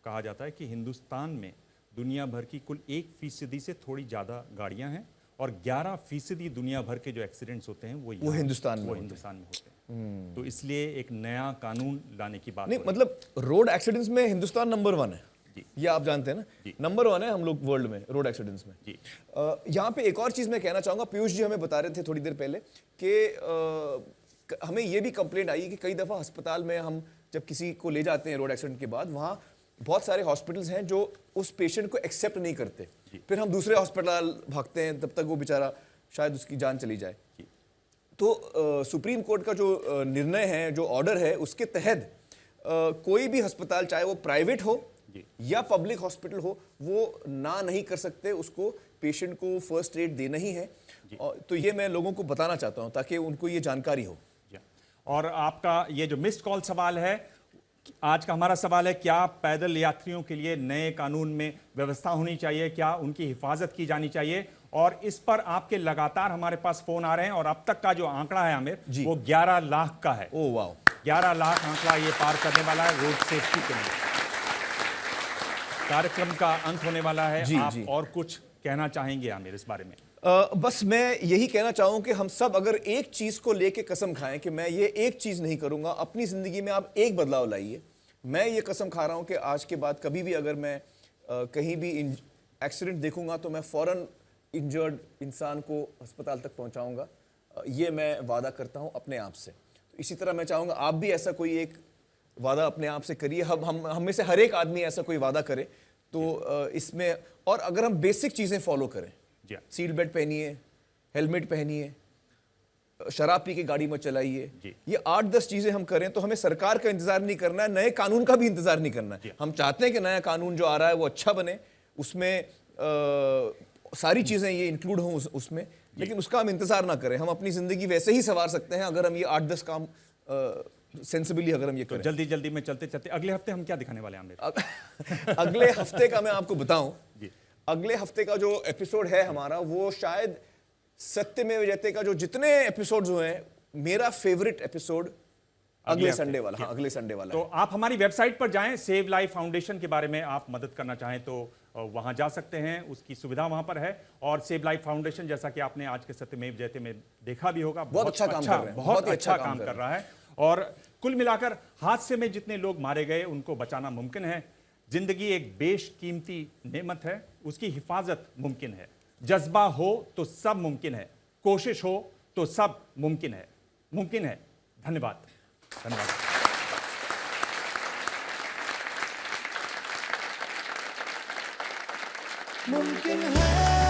कहा जाता है कि हिंदुस्तान में दुनिया भर की कुल 1% से थोड़ी ज्यादा गाड़ियां हैं और 11% दुनिया भर के जो एक्सीडेंट्स होते हैं वो
हिंदुस्तान में
होते हैं। तो इसलिए एक नया कानून लाने की बात
नहीं, मतलब रोड एक्सीडेंट्स में हिंदुस्तान नंबर 1 है। ये आप जानते हैं ना, नंबर 1 है हम लोग वर्ल्ड में रोड एक्सीडेंट्स में। यहाँ पे एक और चीज मैं कहना चाहूंगा, पीयूष जी हमें बता रहे थे थोड़ी देर पहले कि हमें ये भी कंप्लेंट आई कि कई दफा अस्पताल में हम जब किसी को ले जाते हैं रोड एक्सीडेंट के बाद, वहाँ बहुत सारे हॉस्पिटल्स हैं जो उस पेशेंट को एक्सेप्ट नहीं करते, फिर हम दूसरे हॉस्पिटल भागते हैं, तब तक वो बेचारा शायद उसकी जान चली जाए। तो सुप्रीम कोर्ट का जो निर्णय है, जो ऑर्डर है, उसके तहत कोई भी अस्पताल, चाहे वो प्राइवेट हो या पब्लिक हॉस्पिटल हो, वो ना नहीं कर सकते, उसको पेशेंट को फर्स्ट एड देना ही है। तो ये मैं लोगों को बताना चाहता हूं ताकि उनको ये जानकारी हो।
और आपका ये जो मिस्ड कॉल सवाल है, आज का हमारा सवाल है, क्या पैदल यात्रियों के लिए नए कानून में व्यवस्था होनी चाहिए, क्या उनकी हिफाजत की जानी चाहिए? और इस पर आपके लगातार हमारे पास फोन आ रहे हैं और अब तक का जो आंकड़ा है आमिर, वो 11 लाख का है।
ओह वाह,
11 लाख आंकड़ा ये पार करने वाला है रोड सेफ्टी के लिए। कार्यक्रम का अंत होने वाला है, आप और कुछ कहना चाहेंगे आमिर इस बारे में?
बस मैं यही कहना चाहूँ कि हम सब अगर एक चीज को लेके कसम खाएं कि मैं ये एक चीज नहीं करूंगा, अपनी जिंदगी में आप एक बदलाव लाइए। मैं ये कसम खा रहा हूँ कि आज के बाद कभी भी अगर मैं कहीं भी एक्सीडेंट देखूंगा तो मैं फौरन इंजर्ड इंसान को अस्पताल तक पहुंचाऊंगा। ये मैं वादा करता हूं अपने आप से। तो इसी तरह मैं चाहूंगा आप भी ऐसा कोई एक वादा अपने आप से करिए। हम में से हर एक आदमी ऐसा कोई वादा करे तो इसमें, और अगर हम बेसिक चीजें फॉलो करें, सीट बेल्ट पहनिए, हेलमेट पहनिए, शराब पी के गाड़ी मत चलाइए, ये 8-10 चीजें हम करें तो हमें सरकार का इंतजार नहीं करना है, नए कानून का भी इंतजार नहीं करना है। हम चाहते हैं कि नया कानून जो आ रहा है वो अच्छा बने, उसमें सारी चीजें ये इंक्लूड हों उसमें, लेकिन उसका हम इंतजार ना करें। हम अपनी जिंदगी वैसे ही संवार सकते हैं अगर हम ये 8-10 काम सेंसिबली अगर हम ये करें।
जल्दी जल्दी में चलते चलते अगले हफ्ते हम क्या दिखाने वाले हैं आमिर?
अगले हफ्ते का मैं आपको बताऊं, अगले हफ्ते का जो एपिसोड है हमारा, वो शायद सत्यमेव जयते का जो जितने एपिसोड्स हुए हैं, मेरा फेवरेट एपिसोड अगले संडे वाला। हाँ, अगले संडे वाला।
तो आप हमारी वेबसाइट पर जाएं, सेव लाइफ फाउंडेशन के बारे में आप मदद करना चाहें तो वहां जा सकते हैं, उसकी सुविधा वहां पर है। और सेव लाइफ फाउंडेशन, जैसा कि आपने आज के सत्यमेव जयते में देखा भी होगा, बहुत अच्छा काम कर रहे हैं, बहुत अच्छा काम कर रहा है। और कुल मिलाकर हादसे में जितने लोग मारे गए उनको बचाना मुमकिन है। जिंदगी एक बेशकीमती नेमत है, उसकी हिफाजत मुमकिन है। जज्बा हो तो सब मुमकिन है, कोशिश हो तो सब मुमकिन है। मुमकिन है। धन्यवाद। धन्यवाद।
मुमकिन है।